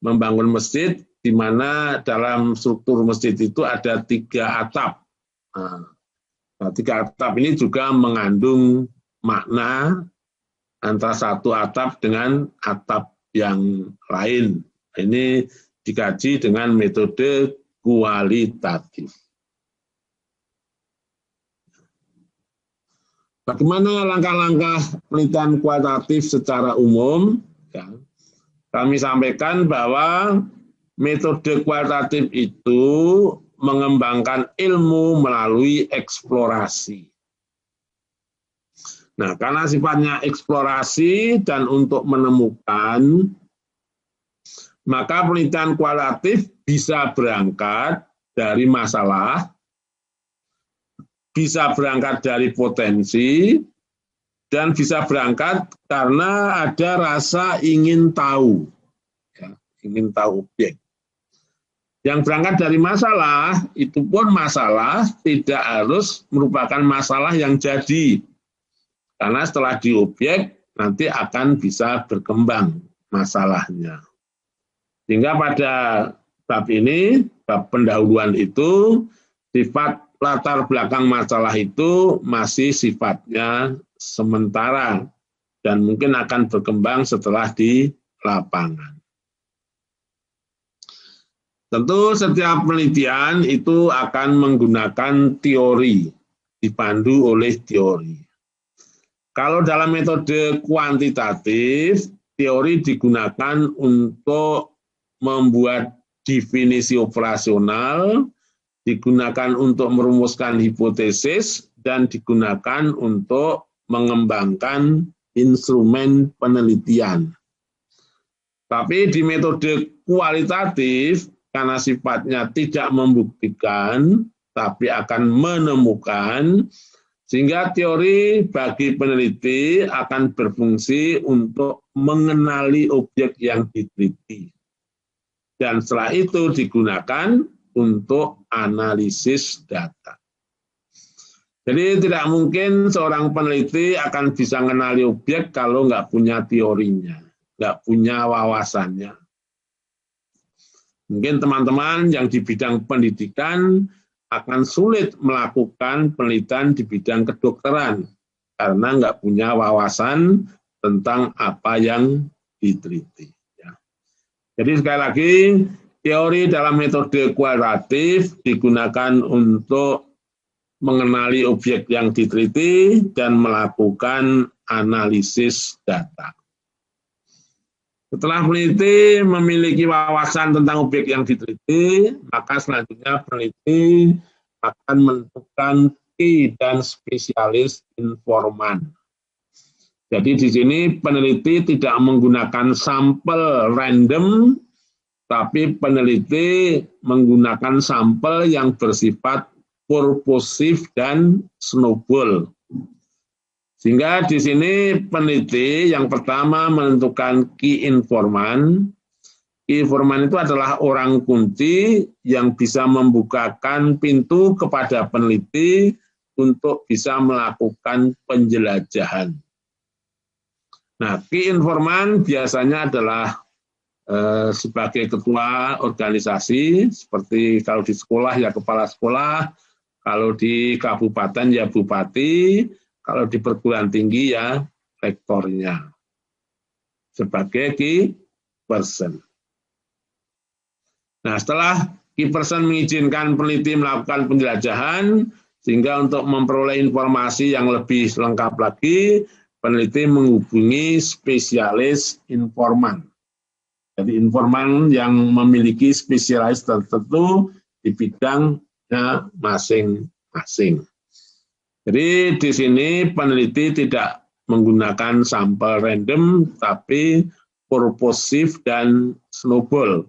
membangun masjid di mana dalam struktur masjid itu ada 3 atap. Nah, 3 atap ini juga mengandung makna antara satu atap dengan atap yang lain. Ini dikaji dengan metode kualitatif. Bagaimana langkah-langkah penelitian kualitatif secara umum? Ya, kami sampaikan bahwa metode kualitatif itu mengembangkan ilmu melalui eksplorasi. Nah, karena sifatnya eksplorasi dan untuk menemukan, maka penelitian kualitatif bisa berangkat dari masalah, bisa berangkat dari potensi, dan bisa berangkat karena ada rasa ingin tahu, ya, ingin tahu objek. Yang berangkat dari masalah, itu pun masalah tidak harus merupakan masalah yang jadi. Karena setelah di objek, nanti akan bisa berkembang masalahnya. Sehingga pada bab ini, bab pendahuluan itu, sifat latar belakang masalah itu masih sifatnya sementara dan mungkin akan berkembang setelah di lapangan. Tentu setiap penelitian itu akan menggunakan teori, dipandu oleh teori. Kalau dalam metode kuantitatif, teori digunakan untuk membuat definisi operasional, digunakan untuk merumuskan hipotesis, dan digunakan untuk mengembangkan instrumen penelitian. Tapi di metode kualitatif, karena sifatnya tidak membuktikan, tapi akan menemukan, sehingga teori bagi peneliti akan berfungsi untuk mengenali objek yang diteliti. Dan setelah itu digunakan untuk analisis data. Jadi tidak mungkin seorang peneliti akan bisa mengenali objek kalau nggak punya teorinya, nggak punya wawasannya. Mungkin teman-teman yang di bidang pendidikan akan sulit melakukan penelitian di bidang kedokteran karena nggak punya wawasan tentang apa yang diteliti. Ya. Jadi sekali lagi, teori dalam metode kualitatif digunakan untuk mengenali objek yang diteliti dan melakukan analisis data. Setelah peneliti memiliki wawasan tentang objek yang diteliti, maka selanjutnya peneliti akan menentukan key dan spesialis informan. Jadi di sini peneliti tidak menggunakan sampel random, tapi peneliti menggunakan sampel yang bersifat purposif dan snowball. Sehingga di sini peneliti yang pertama menentukan key informan. Key informan itu adalah orang kunci yang bisa membukakan pintu kepada peneliti untuk bisa melakukan penjelajahan. Nah, key informan biasanya adalah sebagai ketua organisasi, seperti kalau di sekolah ya kepala sekolah, kalau di kabupaten ya bupati, kalau di perguruan tinggi ya rektornya sebagai key person. Nah, setelah key person mengizinkan peneliti melakukan penjelajahan, sehingga untuk memperoleh informasi yang lebih lengkap lagi, peneliti menghubungi spesialis informan. Jadi informan yang memiliki spesialis tertentu di bidangnya masing-masing. Jadi di sini peneliti tidak menggunakan sampel random, tapi purposif dan snowball.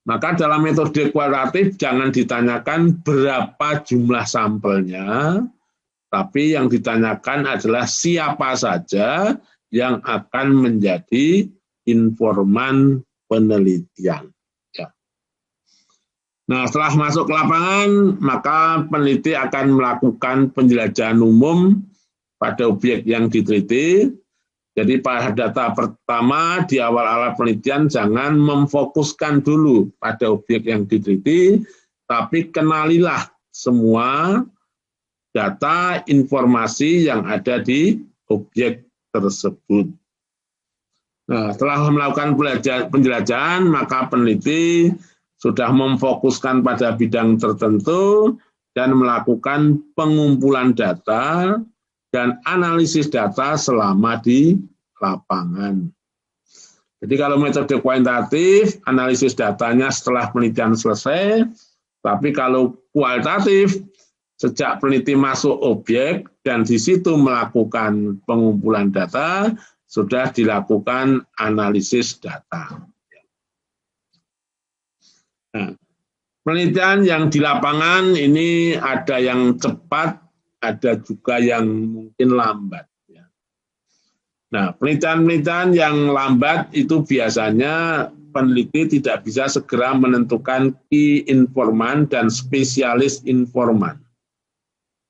Maka dalam metode kualitatif jangan ditanyakan berapa jumlah sampelnya, tapi yang ditanyakan adalah siapa saja yang akan menjadi informan penelitian. Nah, setelah masuk ke lapangan, maka peneliti akan melakukan penjelajahan umum pada objek yang diteliti. Jadi pada data pertama di awal-awal penelitian jangan memfokuskan dulu pada objek yang diteliti, tapi kenalilah semua data informasi yang ada di objek tersebut. Nah, setelah melakukan penjelajahan, maka peneliti sudah memfokuskan pada bidang tertentu dan melakukan pengumpulan data dan analisis data selama di lapangan. Jadi kalau metode kuantitatif, analisis datanya setelah penelitian selesai, Tapi kalau kualitatif, sejak peneliti masuk objek dan di situ melakukan pengumpulan data, sudah dilakukan analisis data. Nah, penelitian yang di lapangan ini ada yang cepat, ada juga yang mungkin lambat. Nah, penelitian-penelitian yang lambat itu biasanya peneliti tidak bisa segera menentukan key informan dan spesialis informan.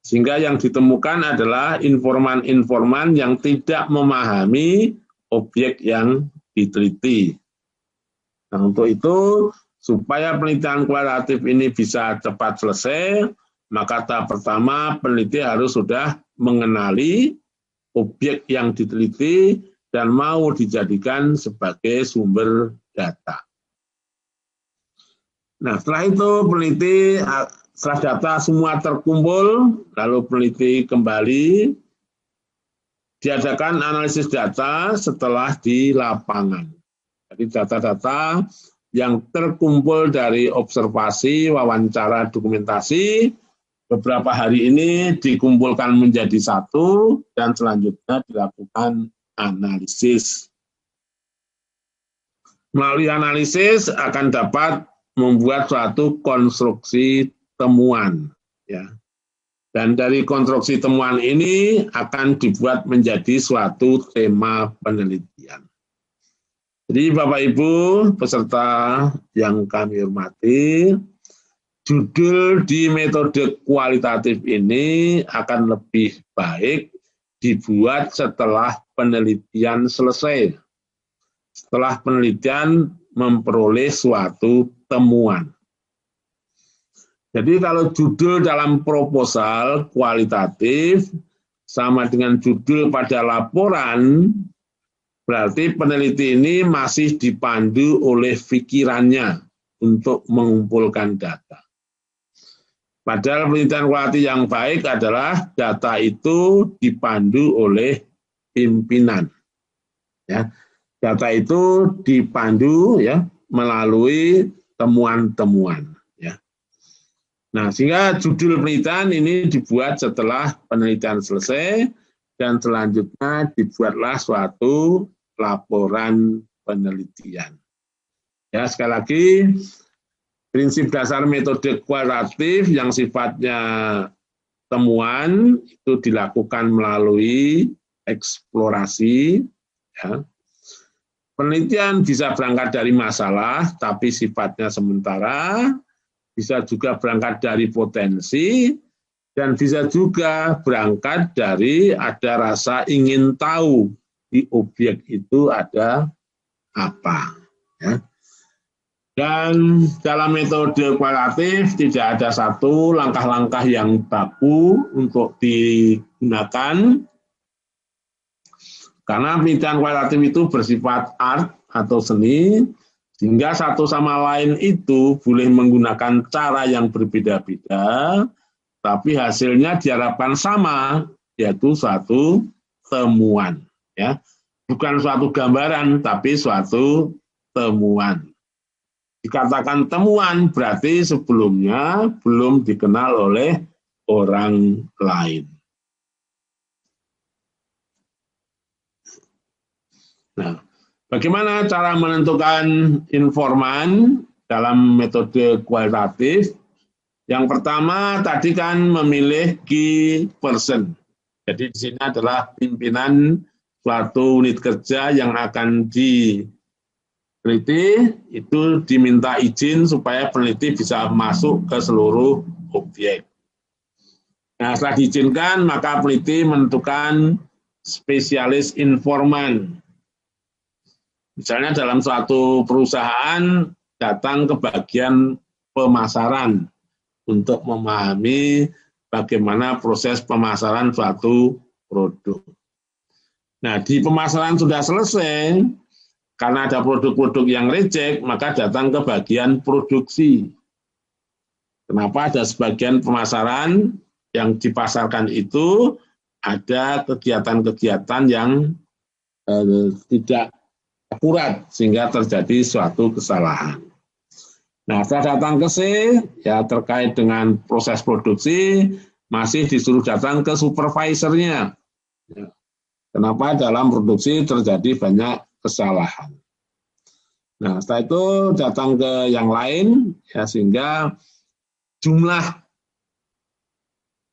Sehingga yang ditemukan adalah informan-informan yang tidak memahami objek yang diteliti. Nah, untuk itu, supaya penelitian kualitatif ini bisa cepat selesai, maka tahap pertama peneliti harus sudah mengenali objek yang diteliti dan mau dijadikan sebagai sumber data. Nah, setelah itu peneliti, setelah data semua terkumpul, lalu peneliti kembali diadakan analisis data setelah di lapangan. Jadi data-data yang terkumpul dari observasi, wawancara, dokumentasi, beberapa hari ini dikumpulkan menjadi satu dan selanjutnya dilakukan analisis. Melalui analisis akan dapat membuat suatu konstruksi temuan, ya. Dan dari konstruksi temuan ini akan dibuat menjadi suatu tema penelitian. Jadi Bapak Ibu peserta yang kami hormati, judul di metode kualitatif ini akan lebih baik dibuat setelah penelitian selesai. Setelah penelitian memperoleh suatu temuan. Jadi kalau judul dalam proposal kualitatif sama dengan judul pada laporan, berarti peneliti ini masih dipandu oleh pikirannya untuk mengumpulkan data. Padahal penelitian kualitatif yang baik adalah data itu dipandu oleh pimpinan. Ya, data itu dipandu ya melalui temuan-temuan. Nah, sehingga judul penelitian ini dibuat setelah penelitian selesai dan selanjutnya dibuatlah suatu laporan penelitian. Ya, sekali lagi, prinsip dasar metode kualitatif yang sifatnya temuan itu dilakukan melalui eksplorasi. Ya. Penelitian bisa berangkat dari masalah, tapi sifatnya sementara. Bisa juga berangkat dari potensi, dan bisa juga berangkat dari ada rasa ingin tahu di objek itu ada apa. Ya. Dan dalam metode kualitatif tidak ada satu langkah-langkah yang baku untuk digunakan, karena penelitian kualitatif itu bersifat art atau seni, sehingga satu sama lain itu boleh menggunakan cara yang berbeda-beda, tapi hasilnya diharapkan sama, yaitu suatu temuan. Ya. Bukan suatu gambaran, tapi suatu temuan. Dikatakan temuan berarti sebelumnya belum dikenal oleh orang lain. Nah, bagaimana cara menentukan informan dalam metode kualitatif? Yang pertama tadi kan memilih key person. Jadi di sini adalah pimpinan suatu unit kerja yang akan diteliti, itu diminta izin supaya peneliti bisa masuk ke seluruh objek. Nah, setelah diizinkan, maka peneliti menentukan spesialis informan. Misalnya dalam suatu perusahaan datang ke bagian pemasaran untuk memahami bagaimana proses pemasaran suatu produk. Nah, di pemasaran sudah selesai, karena ada produk-produk yang reject, maka datang ke bagian produksi. Kenapa ada sebagian pemasaran yang dipasarkan itu ada kegiatan-kegiatan yang tidak akurat sehingga terjadi suatu kesalahan. Nah, setelah datang ke C, ya terkait dengan proses produksi, masih disuruh datang ke supervisornya. Ya. Kenapa dalam produksi terjadi banyak kesalahan. Nah, setelah itu datang ke yang lain, ya, sehingga jumlah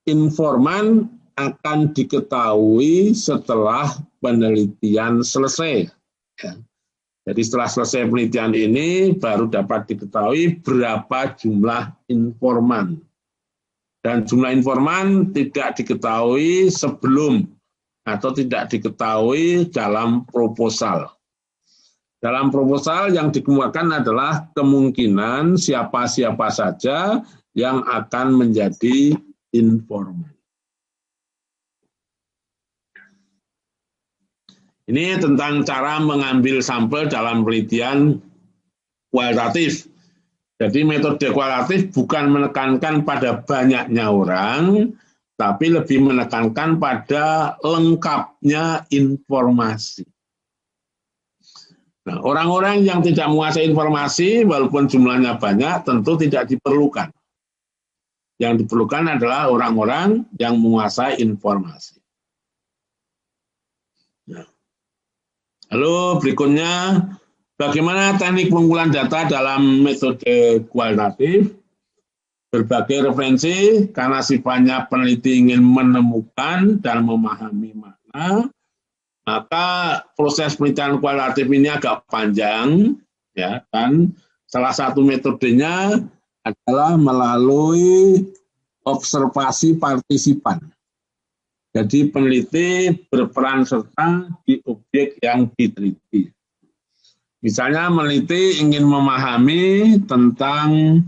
informan akan diketahui setelah penelitian selesai. Ya. Jadi setelah selesai penelitian ini baru dapat diketahui berapa jumlah informan. Dan jumlah informan tidak diketahui sebelum atau tidak diketahui dalam proposal. Dalam proposal yang dikemukakan adalah kemungkinan siapa-siapa saja yang akan menjadi informan. Ini tentang cara mengambil sampel dalam penelitian kualitatif. Jadi metode kualitatif bukan menekankan pada banyaknya orang, tapi lebih menekankan pada lengkapnya informasi. Nah, orang-orang yang tidak menguasai informasi, walaupun jumlahnya banyak, tentu tidak diperlukan. Yang diperlukan adalah orang-orang yang menguasai informasi. Nah. Lalu berikutnya, bagaimana teknik pengumpulan data dalam metode kualitatif? Berbagai referensi, karena sifatnya peneliti ingin menemukan dan memahami makna, maka proses penelitian kualitatif ini agak panjang, ya, dan salah satu metodenya adalah melalui observasi partisipan. Jadi peneliti berperan serta di objek yang diteliti. Misalnya meneliti ingin memahami tentang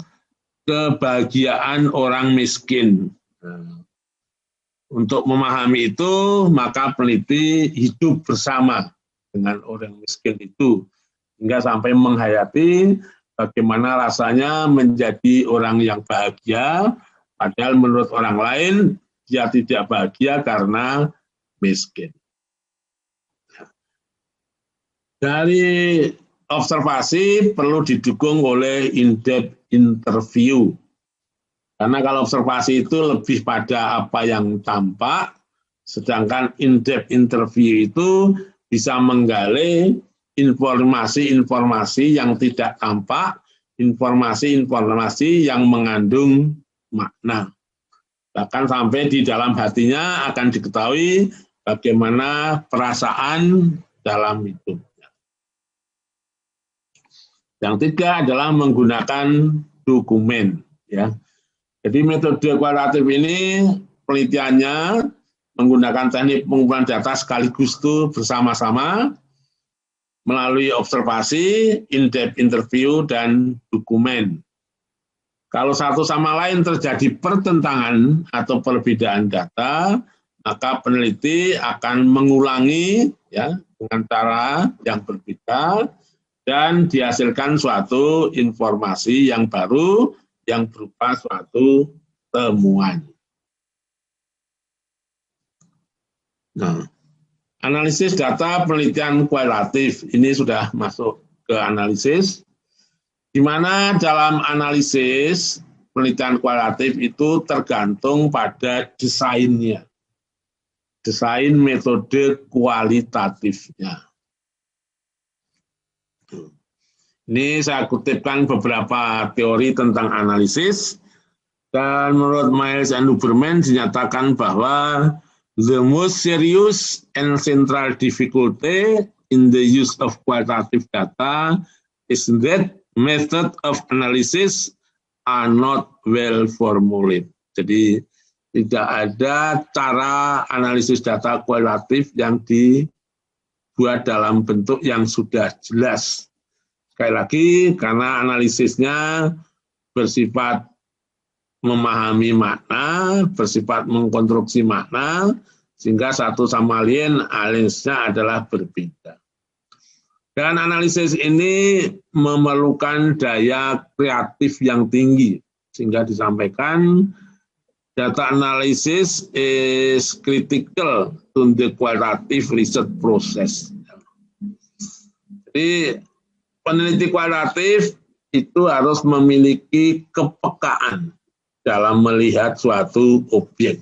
kebahagiaan orang miskin. Nah, untuk memahami itu, maka peneliti hidup bersama dengan orang miskin itu, hingga sampai menghayati bagaimana rasanya menjadi orang yang bahagia, padahal menurut orang lain, dia tidak bahagia karena miskin. Dari observasi perlu didukung oleh in-depth interview. Karena kalau observasi itu lebih pada apa yang tampak, sedangkan in-depth interview itu bisa menggali informasi-informasi yang tidak tampak, informasi-informasi yang mengandung makna. Bahkan sampai di dalam hatinya akan diketahui bagaimana perasaan dalam itu. Yang ketiga adalah menggunakan dokumen. Ya. Jadi metode kualitatif ini penelitiannya menggunakan teknik pengumpulan data sekaligus itu bersama-sama melalui observasi, in-depth interview, dan dokumen. Kalau satu sama lain terjadi pertentangan atau perbedaan data, maka peneliti akan mengulangi ya dengan cara yang berbeda dan dihasilkan suatu informasi yang baru yang berupa suatu temuan. Nah, analisis data penelitian kualitatif ini sudah masuk ke analisis. Di mana dalam analisis penelitian kualitatif itu tergantung pada desainnya, desain metode kualitatifnya. Ini saya kutipkan beberapa teori tentang analisis, dan menurut Miles and Huberman dinyatakan bahwa the most serious and central difficulty in the use of qualitative data is that method of analysis are not well formulated. Jadi tidak ada cara analisis data kualitatif yang dibuat dalam bentuk yang sudah jelas. Sekali lagi, karena analisisnya bersifat memahami makna, bersifat mengkonstruksi makna, sehingga satu sama lain analisisnya adalah berbeda. Dan analisis ini memerlukan daya kreatif yang tinggi, sehingga disampaikan data analysis is critical to the qualitative research process. Jadi peneliti kualitatif itu harus memiliki kepekaan dalam melihat suatu objek.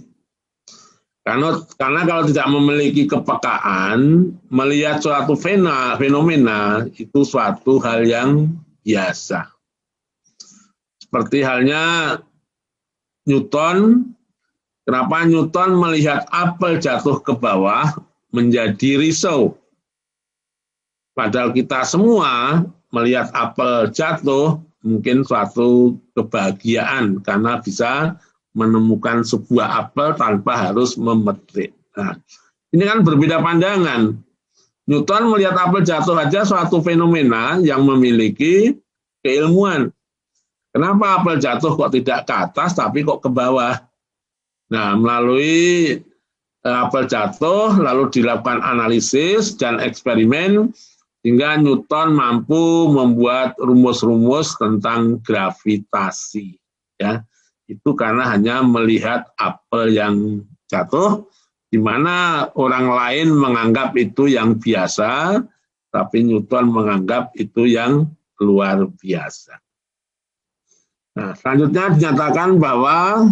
Karena kalau tidak memiliki kepekaan, melihat suatu fenomena itu suatu hal yang biasa. Seperti halnya Newton, kenapa Newton melihat apel jatuh ke bawah menjadi risau. Padahal kita semua melihat apel jatuh mungkin suatu kebahagiaan karena bisa menemukan sebuah apel tanpa harus memetik. Nah, ini kan berbeda pandangan. Newton melihat apel jatuh aja suatu fenomena yang memiliki keilmuan. Kenapa apel jatuh kok tidak ke atas tapi kok ke bawah? Nah, melalui apel jatuh lalu dilakukan analisis dan eksperimen sehingga Newton mampu membuat rumus-rumus tentang gravitasi. Ya. Itu karena hanya melihat apel yang jatuh, di mana orang lain menganggap itu yang biasa, tapi Newton menganggap itu yang luar biasa. Nah, selanjutnya dinyatakan bahwa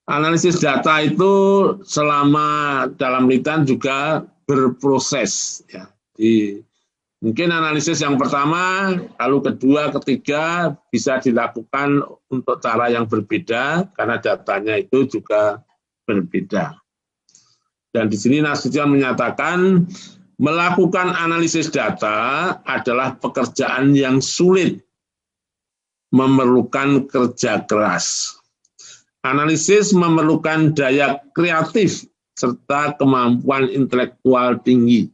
analisis data itu selama dalam penelitian juga berproses. Ya. Mungkin analisis yang pertama, lalu kedua, ketiga bisa dilakukan untuk cara yang berbeda karena datanya itu juga berbeda. Dan di sini Nasution menyatakan melakukan analisis data adalah pekerjaan yang sulit, memerlukan kerja keras. Analisis memerlukan daya kreatif serta kemampuan intelektual tinggi.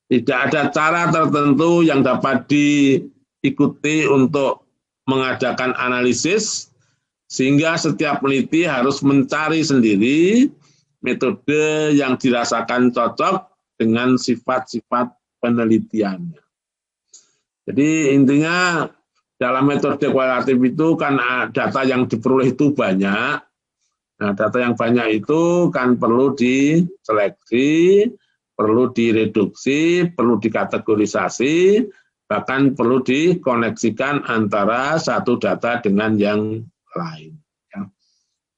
Tidak ada cara tertentu yang dapat diikuti untuk mengadakan analisis, sehingga setiap peneliti harus mencari sendiri metode yang dirasakan cocok dengan sifat-sifat penelitiannya. Jadi intinya dalam metode kualitatif itu kan data yang diperoleh itu banyak. Nah, data yang banyak itu kan perlu diseleksi, perlu direduksi, perlu dikategorisasi, bahkan perlu dikoneksikan antara satu data dengan yang lain. Ya.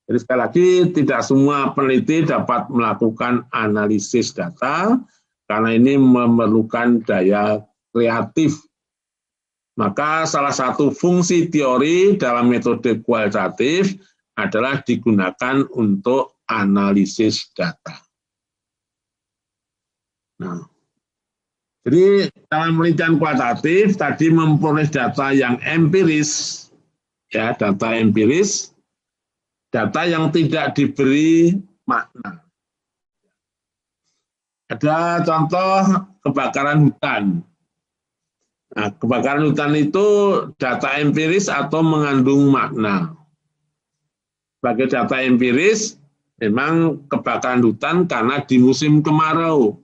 Jadi sekali lagi tidak semua peneliti dapat melakukan analisis data karena ini memerlukan daya kreatif. Maka salah satu fungsi teori dalam metode kualitatif adalah digunakan untuk analisis data. Nah, jadi dalam penelitian kualitatif tadi memperoleh data yang empiris, ya data empiris, data yang tidak diberi makna. Ada contoh kebakaran hutan. Nah, kebakaran hutan itu data empiris atau mengandung makna. Sebagai data empiris, memang kebakaran hutan karena di musim kemarau.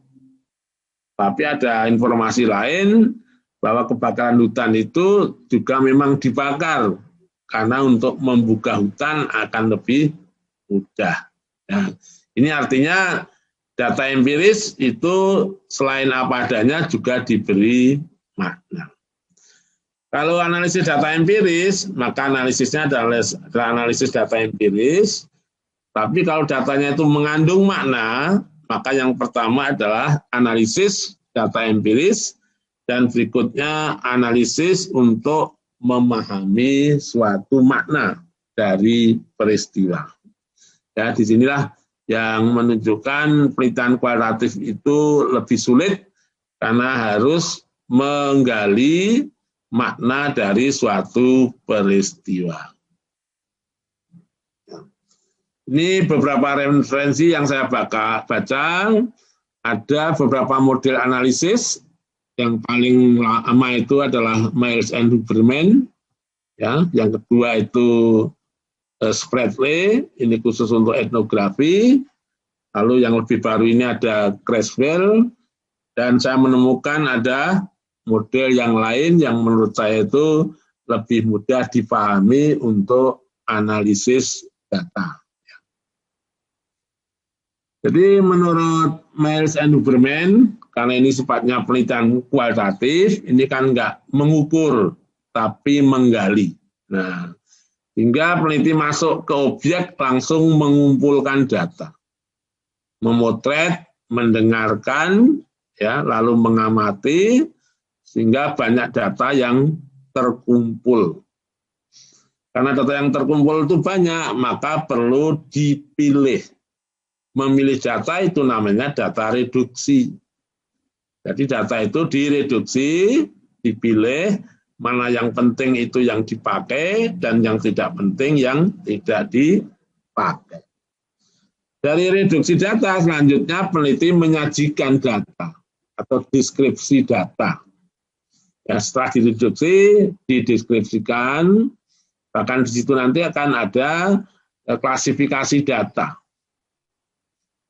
Tapi ada informasi lain bahwa kebakaran hutan itu juga memang dibakar karena untuk membuka hutan akan lebih mudah. Nah, ini artinya data empiris itu selain apa adanya juga diberi makna. Kalau analisis data empiris, maka analisisnya adalah analisis data empiris. Tapi kalau datanya itu mengandung makna, maka yang pertama adalah analisis data empiris dan berikutnya analisis untuk memahami suatu makna dari peristiwa. Ya, disinilah yang menunjukkan penelitian kualitatif itu lebih sulit karena harus menggali makna dari suatu peristiwa. Ini beberapa referensi yang saya baca. Ada beberapa model analisis. Yang paling lama itu adalah Miles and Huberman. Ya, yang kedua itu Spradley, ini khusus untuk etnografi. Lalu yang lebih baru ini ada Creswell. Dan saya menemukan ada model yang lain yang menurut saya itu lebih mudah dipahami untuk analisis data. Jadi menurut Miles and Huberman, karena ini sifatnya penelitian kualitatif, ini kan nggak mengukur, tapi menggali. Nah, hingga peneliti masuk ke objek langsung mengumpulkan data, memotret, mendengarkan, ya, lalu mengamati, sehingga banyak data yang terkumpul. Karena data yang terkumpul itu banyak, maka perlu dipilih. Memilih data itu namanya data reduksi. Jadi data itu direduksi, dipilih, mana yang penting itu yang dipakai, dan yang tidak penting yang tidak dipakai. Dari reduksi data, selanjutnya peneliti menyajikan data atau deskripsi data. Ya, setelah direduksi, dideskripsikan, bahkan di situ nanti akan ada klasifikasi data.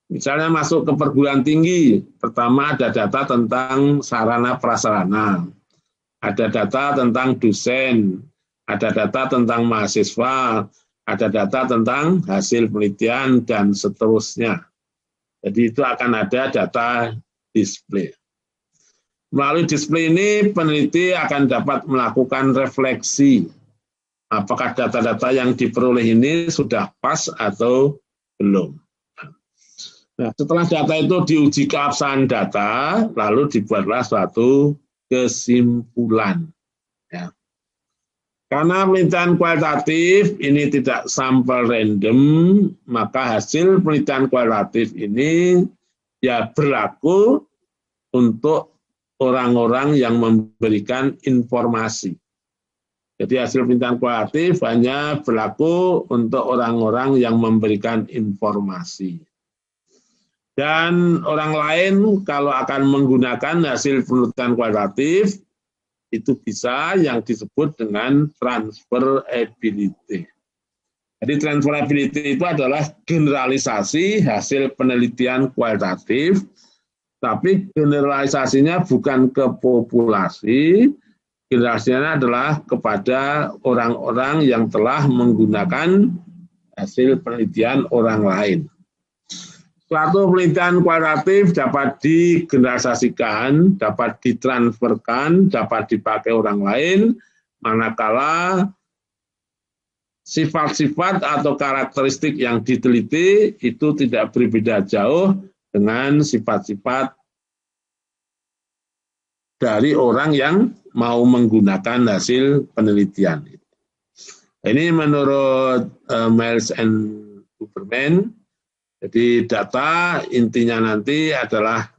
Misalnya masuk ke perguruan tinggi, pertama ada data tentang sarana prasarana, ada data tentang dosen, ada data tentang mahasiswa, ada data tentang hasil penelitian, dan seterusnya. Jadi itu akan ada data display. Melalui display ini peneliti akan dapat melakukan refleksi. Apakah data-data yang diperoleh ini sudah pas atau belum. Nah, setelah data itu diuji keabsahan data, lalu dibuatlah suatu kesimpulan. Ya. Karena penelitian kualitatif ini tidak sampel random, maka hasil penelitian kualitatif ini ya berlaku untuk orang-orang yang memberikan informasi. Jadi hasil penelitian kualitatif hanya berlaku untuk orang-orang yang memberikan informasi. Dan orang lain kalau akan menggunakan hasil penelitian kualitatif, itu bisa yang disebut dengan transferability. Jadi transferability itu adalah generalisasi hasil penelitian kualitatif, tapi generalisasinya bukan ke populasi, generalisasinya adalah kepada orang-orang yang telah menggunakan hasil penelitian orang lain. Suatu penelitian kualitatif dapat digeneralisasikan, dapat ditransferkan, dapat dipakai orang lain, manakala sifat-sifat atau karakteristik yang diteliti itu tidak berbeda jauh dengan sifat-sifat dari orang yang mau menggunakan hasil penelitian. Ini menurut Miles and Huberman. Jadi data intinya nanti adalah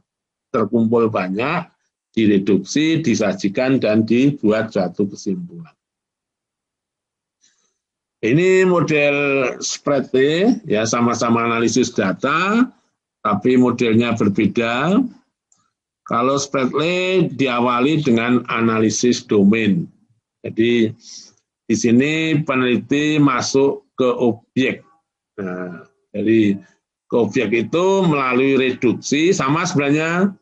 terkumpul banyak, direduksi, disajikan, dan dibuat suatu kesimpulan. Ini model Spratley, ya sama-sama analisis data, tapi modelnya berbeda. Kalau Spratley diawali dengan analisis domain. Jadi di sini peneliti masuk ke objek. Nah, dari ke objek itu melalui reduksi, sama sebenarnya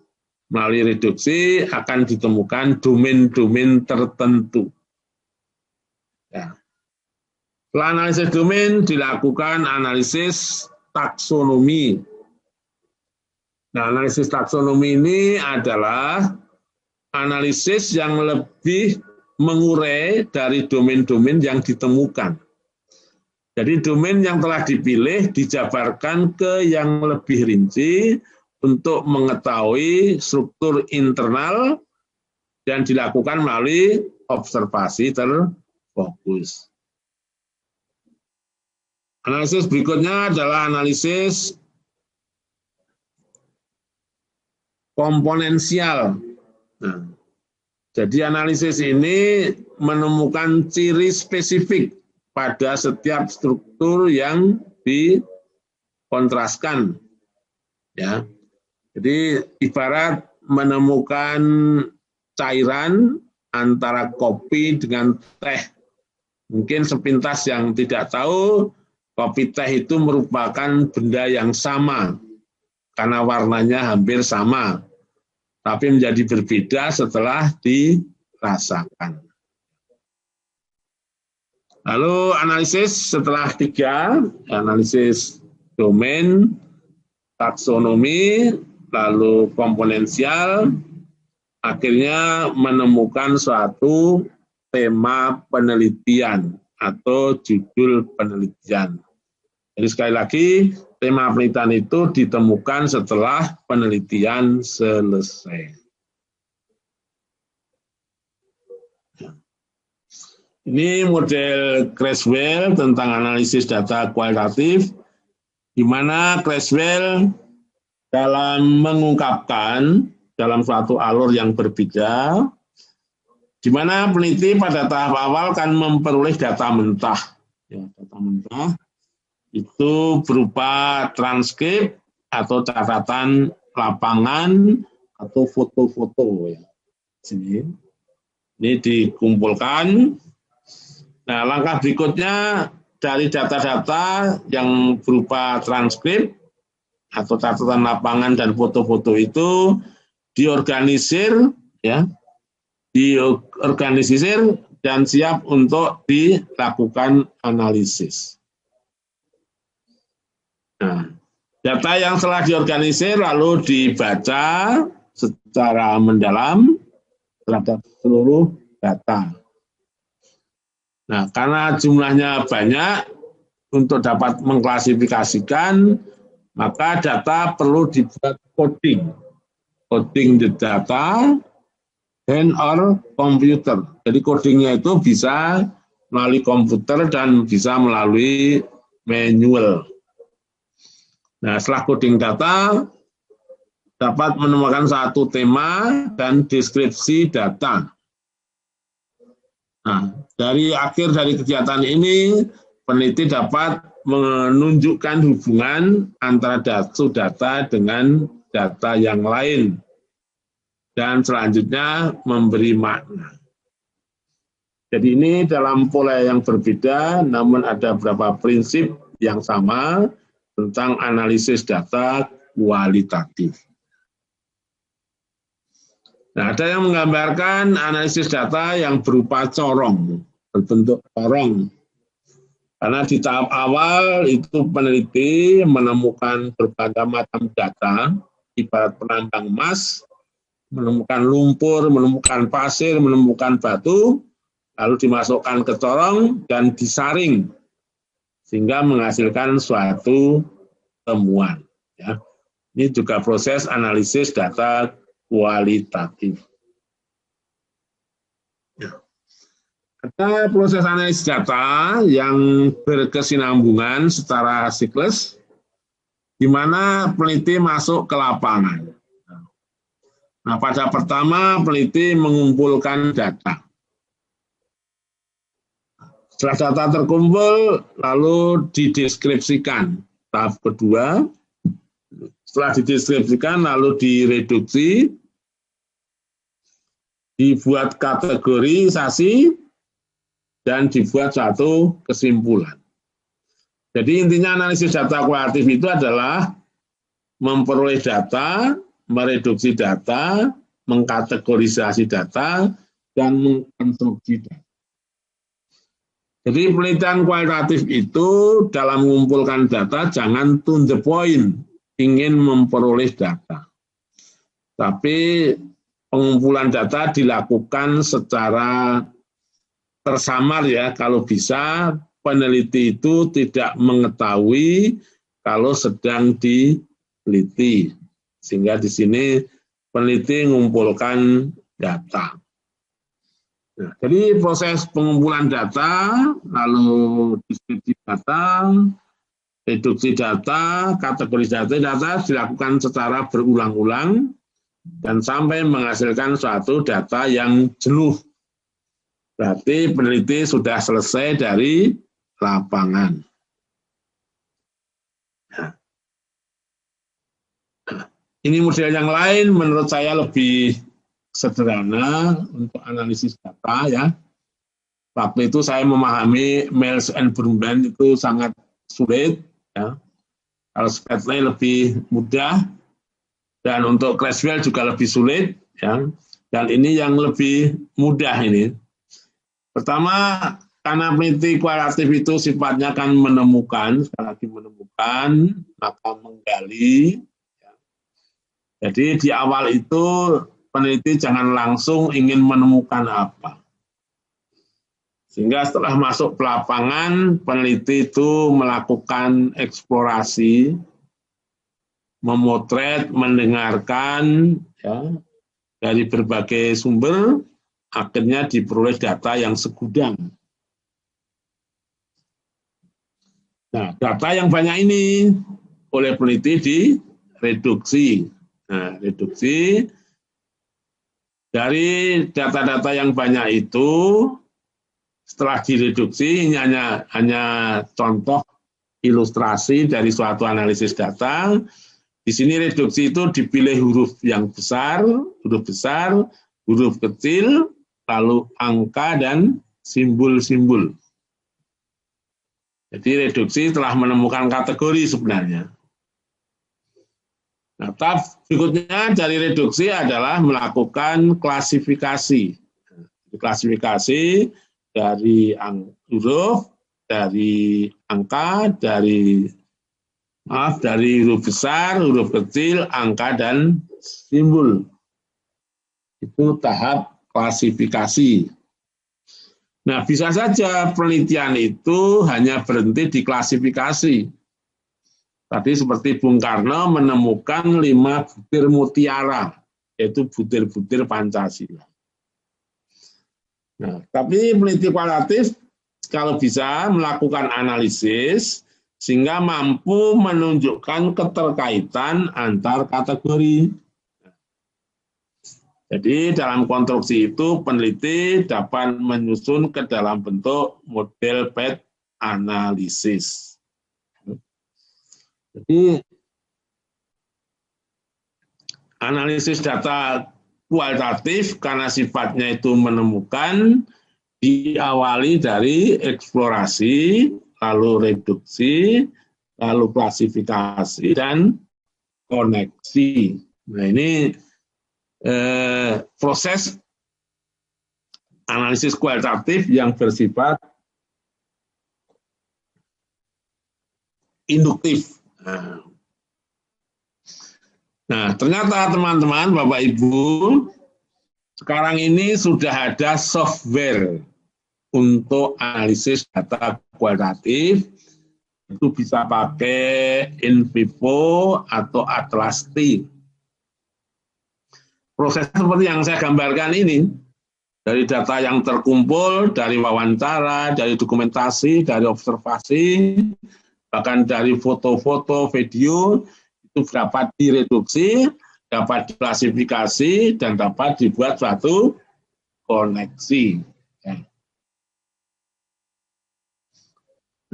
melalui reduksi akan ditemukan domain-domain tertentu. Ya. Setelah analisis domain dilakukan analisis taksonomi. Nah, analisis taksonomi ini adalah analisis yang lebih mengurai dari domain-domain yang ditemukan. Jadi domain yang telah dipilih dijabarkan ke yang lebih rinci untuk mengetahui struktur internal dan dilakukan melalui observasi terfokus. Analisis berikutnya adalah analisis komponensial. Nah, jadi analisis ini menemukan ciri spesifik pada setiap struktur yang dikontraskan. Ya. Jadi ibarat menemukan cairan antara kopi dengan teh. Mungkin sepintas yang tidak tahu, kopi teh itu merupakan benda yang sama, karena warnanya hampir sama, tapi menjadi berbeda setelah dirasakan. Lalu analisis setelah 3, analisis domain, taksonomi, lalu komponensial, akhirnya menemukan suatu tema penelitian atau judul penelitian. Jadi sekali lagi, tema penelitian itu ditemukan setelah penelitian selesai. Ini model Creswell tentang analisis data kualitatif, di mana Creswell dalam mengungkapkan dalam suatu alur yang berbeda, di mana peneliti pada tahap awal kan memperoleh data mentah. Ya, data mentah itu berupa transkrip atau catatan lapangan atau foto-foto. Ya. Sini. Ini dikumpulkan. Nah, langkah berikutnya dari data-data yang berupa transkrip atau catatan lapangan dan foto-foto itu diorganisir, ya, diorganisir dan siap untuk dilakukan analisis. Nah, data yang telah diorganisir lalu dibaca secara mendalam terhadap seluruh data. Nah, karena jumlahnya banyak, untuk dapat mengklasifikasikan, maka data perlu dibuat coding. Coding the data and or computer. Jadi codingnya itu bisa melalui komputer dan bisa melalui manual. Nah, setelah coding data, dapat menemukan satu tema dan deskripsi data. Nah, dari akhir dari kegiatan ini, peneliti dapat menunjukkan hubungan antara data dengan data yang lain, dan selanjutnya memberi makna. Jadi ini dalam pola yang berbeda, namun ada beberapa prinsip yang sama tentang analisis data kualitatif. Nah, ada yang menggambarkan analisis data yang berupa corong, berbentuk corong. Karena di tahap awal itu peneliti menemukan berbagai macam data, ibarat penambang emas, menemukan lumpur, menemukan pasir, menemukan batu, lalu dimasukkan ke corong dan disaring, sehingga menghasilkan suatu temuan. Ya. Ini juga proses analisis data kualitatif. Ada proses analisis data yang berkesinambungan secara siklus, di mana peneliti masuk ke lapangan. Nah, pada pertama peneliti mengumpulkan data. Setelah data terkumpul, lalu dideskripsikan. Tahap kedua, setelah dideskripsikan, lalu direduksi, dibuat kategorisasi, dan dibuat satu kesimpulan. Jadi intinya analisis data kualitatif itu adalah memperoleh data, mereduksi data, mengkategorisasi data, dan mengkonstruksi data. Jadi penelitian kualitatif itu dalam mengumpulkan data jangan to the point, ingin memperoleh data. Tapi pengumpulan data dilakukan secara tersamar, ya, kalau bisa peneliti itu tidak mengetahui kalau sedang diteliti. Sehingga di sini peneliti mengumpulkan data. Nah, jadi proses pengumpulan data, lalu deskripsi data, reduksi data, kategorisasi data dilakukan secara berulang-ulang dan sampai menghasilkan suatu data yang jenuh. Berarti peneliti sudah selesai dari lapangan. Ini model yang lain menurut saya lebih sederhana untuk analisis data, ya. Waktu itu saya memahami Miles and Brundtland itu sangat sulit, ya. Kalau Spradley lebih mudah, dan untuk Creswell juga lebih sulit, ya. Dan ini yang lebih mudah ini. Pertama, karena peneliti kualitatif itu sifatnya kan menemukan, sekali lagi menemukan, maka menggali. Ya. Jadi di awal itu peneliti jangan langsung ingin menemukan apa. Sehingga setelah masuk ke lapangan, peneliti itu melakukan eksplorasi, memotret, mendengarkan ya, dari berbagai sumber, akhirnya diperoleh data yang segudang. Nah, data yang banyak ini oleh peneliti direduksi. Nah, reduksi dari data-data yang banyak itu, setelah direduksi, ini hanya contoh ilustrasi dari suatu analisis data. Di sini reduksi itu dipilih huruf yang besar, huruf kecil, lalu angka dan simbol-simbol. Jadi reduksi telah menemukan kategori sebenarnya. Nah, tahap berikutnya dari reduksi adalah melakukan klasifikasi. Klasifikasi dari huruf, dari angka, dari huruf besar, huruf kecil, angka, dan simbol. Itu tahap klasifikasi. Nah, bisa saja penelitian itu hanya berhenti di klasifikasi. Tadi seperti Bung Karno menemukan 5 butir mutiara, yaitu butir-butir Pancasila. Nah, tapi peneliti kualitatif kalau bisa melakukan analisis sehingga mampu menunjukkan keterkaitan antar kategori. Jadi dalam konstruksi itu peneliti dapat menyusun ke dalam bentuk model PET analisis. Jadi analisis data kualitatif karena sifatnya itu menemukan, diawali dari eksplorasi, lalu reduksi, lalu klasifikasi, dan koneksi. Nah, ini proses analisis kualitatif yang bersifat induktif. Nah, ternyata teman-teman, Bapak Ibu, sekarang ini sudah ada software untuk analisis data kualitatif. Itu bisa pakai InVivo atau Atlasti. Proses seperti yang saya gambarkan ini, dari data yang terkumpul, dari wawancara, dari dokumentasi, dari observasi, bahkan dari foto-foto, video, itu dapat direduksi, dapat diklasifikasi, dan dapat dibuat suatu koneksi.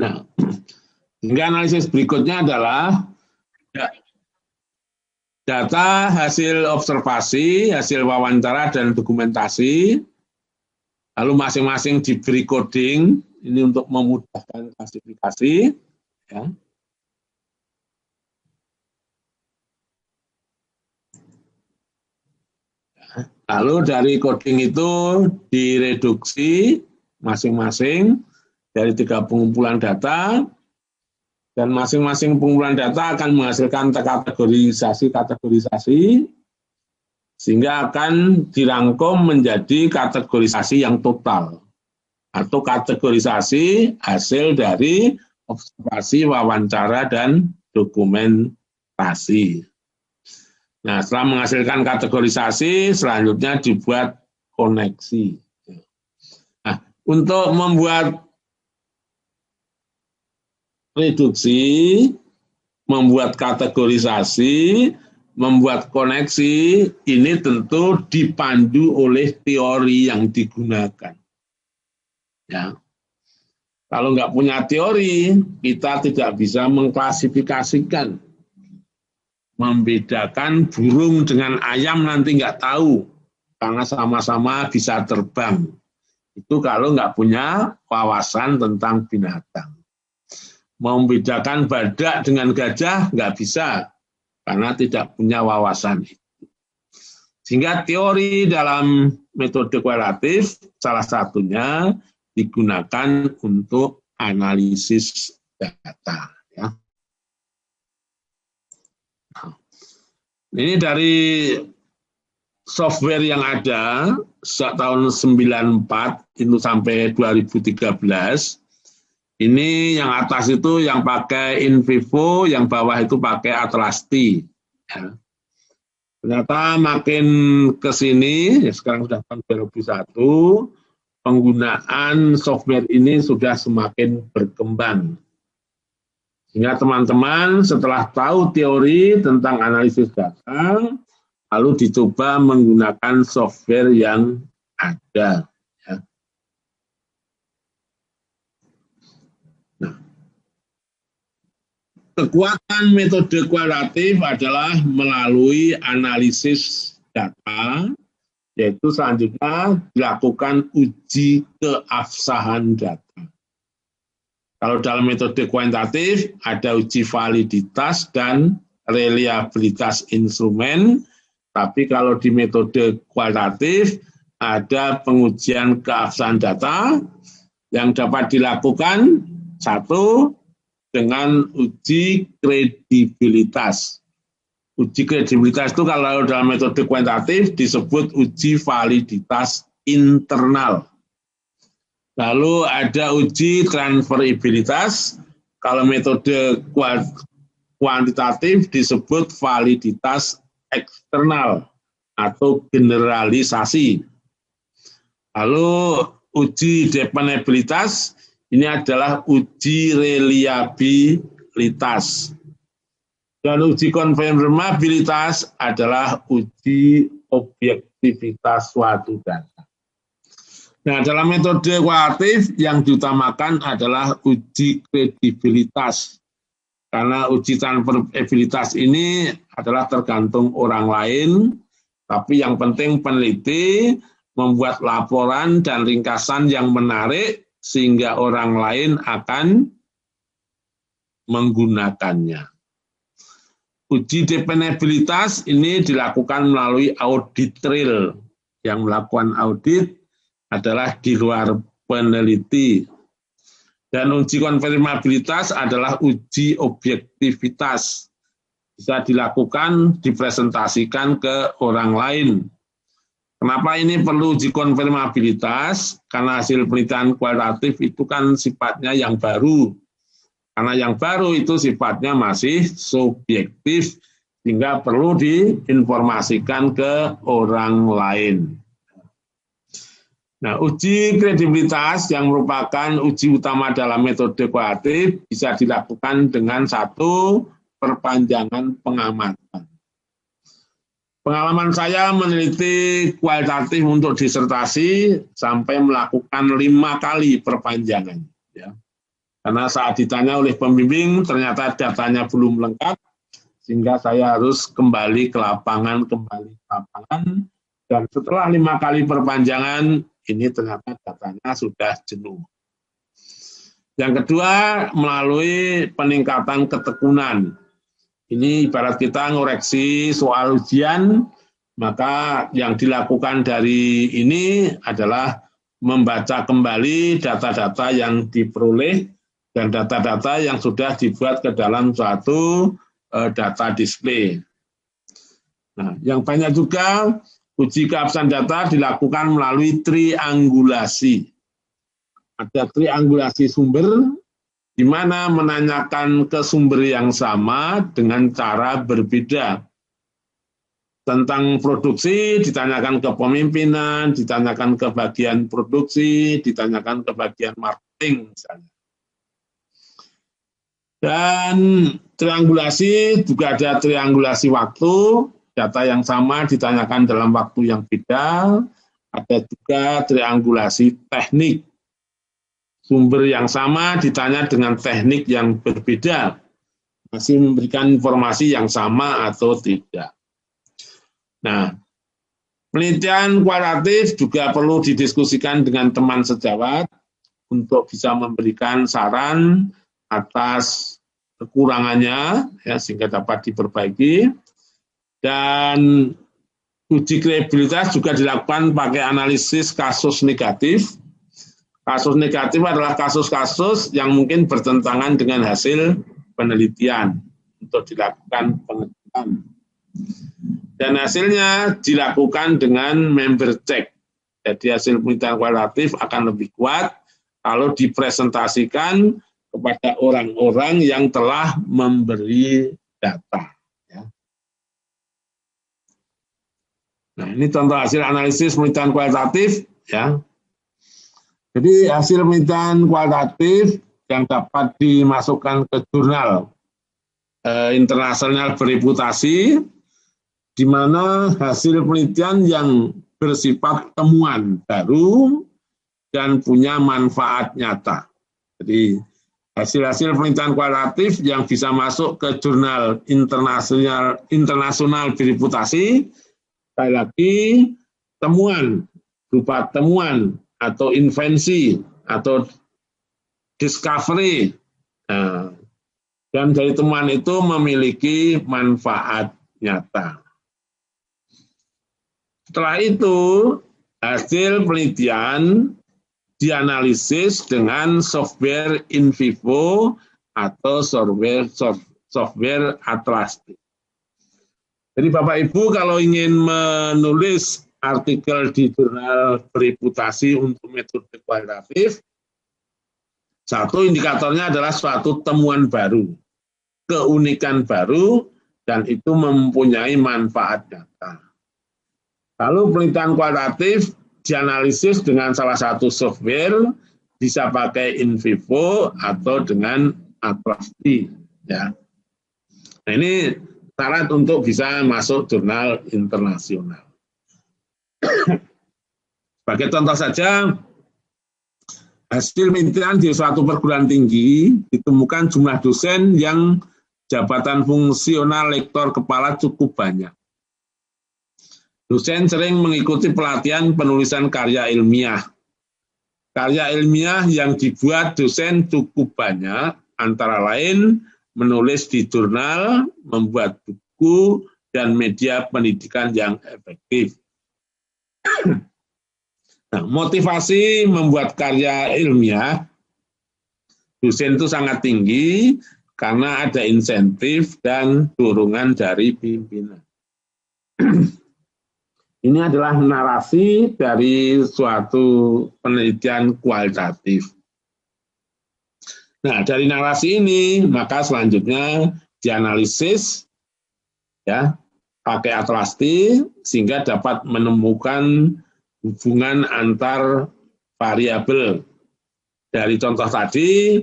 Nah, hingga analisis berikutnya adalah data hasil observasi, hasil wawancara, dan dokumentasi, lalu masing-masing diberi coding, ini untuk memudahkan klasifikasi. Ya. Lalu dari coding itu direduksi masing-masing dari 3 pengumpulan data, dan masing-masing pengumpulan data akan menghasilkan kategorisasi, sehingga akan dirangkum menjadi kategorisasi yang total, atau kategorisasi hasil dari observasi, wawancara, dan dokumentasi. Nah, setelah menghasilkan kategorisasi, selanjutnya dibuat koneksi. Nah, untuk membuat reduksi, membuat kategorisasi, membuat koneksi, ini tentu dipandu oleh teori yang digunakan. Ya. Kalau nggak punya teori, kita tidak bisa mengklasifikasikan. Membedakan burung dengan ayam nanti nggak tahu, karena sama-sama bisa terbang. Itu kalau nggak punya wawasan tentang binatang. Membedakan badak dengan gajah nggak bisa, karena tidak punya wawasan itu. Sehingga teori dalam metode kualitatif salah satunya digunakan untuk analisis data. Ya. Ini dari software yang ada sejak tahun 94 itu sampai 2013. Ini yang atas itu yang pakai InVivo, yang bawah itu pakai Atlasti. Ya. Ternyata makin ke sini, ya sekarang sudah tahun 2001, penggunaan software ini sudah semakin berkembang. Sehingga teman-teman setelah tahu teori tentang analisis data, lalu dicoba menggunakan software yang ada. Ya. Nah, kekuatan metode kualitatif adalah melalui analisis data, yaitu selanjutnya dilakukan uji keabsahan data. Kalau dalam metode kuantitatif ada uji validitas dan reliabilitas instrumen, tapi kalau di metode kualitatif ada pengujian keabsahan data yang dapat dilakukan satu dengan uji kredibilitas. Uji kredibilitas itu kalau dalam metode kuantitatif disebut uji validitas internal. Lalu ada uji transferibilitas, kalau metode kuantitatif disebut validitas eksternal atau generalisasi. Lalu uji dependabilitas, ini adalah uji reliabilitas. Dan uji konfirmabilitas adalah uji objektivitas suatu data. Nah, dalam metode kualitatif yang diutamakan adalah uji kredibilitas. Karena uji transferibilitas ini adalah tergantung orang lain, tapi yang penting peneliti membuat laporan dan ringkasan yang menarik sehingga orang lain akan menggunakannya. Uji dependabilitas ini dilakukan melalui audit trail. Yang melakukan audit adalah di luar peneliti. Dan uji konfirmabilitas adalah uji objektivitas. Bisa dilakukan, dipresentasikan ke orang lain. Kenapa ini perlu uji konfirmabilitas? Karena hasil penelitian kualitatif itu kan sifatnya yang baru. Karena yang baru itu sifatnya masih subjektif, sehingga perlu diinformasikan ke orang lain. Nah, uji kredibilitas yang merupakan uji utama dalam metode kualitatif bisa dilakukan dengan satu perpanjangan pengamatan. Pengalaman saya meneliti kualitatif untuk disertasi sampai melakukan 5 kali perpanjangan. Ya. Karena saat ditanya oleh pembimbing ternyata datanya belum lengkap, sehingga saya harus kembali ke lapangan, dan setelah 5 kali perpanjangan, ini ternyata datanya sudah jenuh. Yang kedua, melalui peningkatan ketekunan. Ini ibarat kita ngoreksi soal ujian, maka yang dilakukan dari ini adalah membaca kembali data-data yang diperoleh dan data-data yang sudah dibuat ke dalam suatu data display. Nah, yang banyak juga uji keabsahan data dilakukan melalui triangulasi. Ada triangulasi sumber, di mana menanyakan ke sumber yang sama dengan cara berbeda. Tentang produksi, ditanyakan ke pemimpinan, ditanyakan ke bagian produksi, ditanyakan ke bagian marketing misalnya. Dan triangulasi juga ada triangulasi waktu, data yang sama ditanyakan dalam waktu yang beda. Ada juga triangulasi teknik. Sumber yang sama ditanya dengan teknik yang berbeda. Masih memberikan informasi yang sama atau tidak. Nah, penelitian kualitatif juga perlu didiskusikan dengan teman sejawat untuk bisa memberikan saran atas kekurangannya, ya, sehingga dapat diperbaiki. Dan uji kredibilitas juga dilakukan pakai analisis kasus negatif. Kasus negatif adalah kasus-kasus yang mungkin bertentangan dengan hasil penelitian untuk dilakukan pengecekan. Dan hasilnya dilakukan dengan member check. Jadi hasil penelitian kualitatif akan lebih kuat kalau dipresentasikan kepada orang-orang yang telah memberi data. Ya. Nah, ini contoh hasil analisis penelitian kualitatif. Ya. Jadi hasil penelitian kualitatif yang dapat dimasukkan ke jurnal internasional bereputasi, di mana hasil penelitian yang bersifat temuan baru dan punya manfaat nyata. Jadi hasil-hasil penelitian kualitatif yang bisa masuk ke jurnal internasional bereputasi, sekali lagi temuan, berupa temuan atau invensi atau discovery. Nah, dan dari temuan itu memiliki manfaat nyata. Setelah itu, hasil penelitian dianalisis dengan software in vivo atau software atlastik. Jadi Bapak Ibu kalau ingin menulis artikel di jurnal bereputasi untuk metode kualitatif, satu indikatornya adalah suatu temuan baru, keunikan baru, dan itu mempunyai manfaat nyata. Lalu penelitian kualitatif dianalisis dengan salah satu software, bisa pakai in vivo atau dengan atlastik. Ya. Nah, ini syarat untuk bisa masuk jurnal internasional. Sebagai contoh saja, hasil penelitian di suatu perguruan tinggi ditemukan jumlah dosen yang jabatan fungsional lektor kepala cukup banyak. Dosen sering mengikuti pelatihan penulisan karya ilmiah. Karya ilmiah yang dibuat dosen cukup banyak, antara lain menulis di jurnal, membuat buku, dan media pendidikan yang efektif. Nah, motivasi membuat karya ilmiah, dosen itu sangat tinggi karena ada insentif dan dorongan dari pimpinan. Ini adalah narasi dari suatu penelitian kualitatif. Nah, dari narasi ini, maka selanjutnya dianalisis, ya, pakai atlastik, sehingga dapat menemukan hubungan antar variabel. Dari contoh tadi,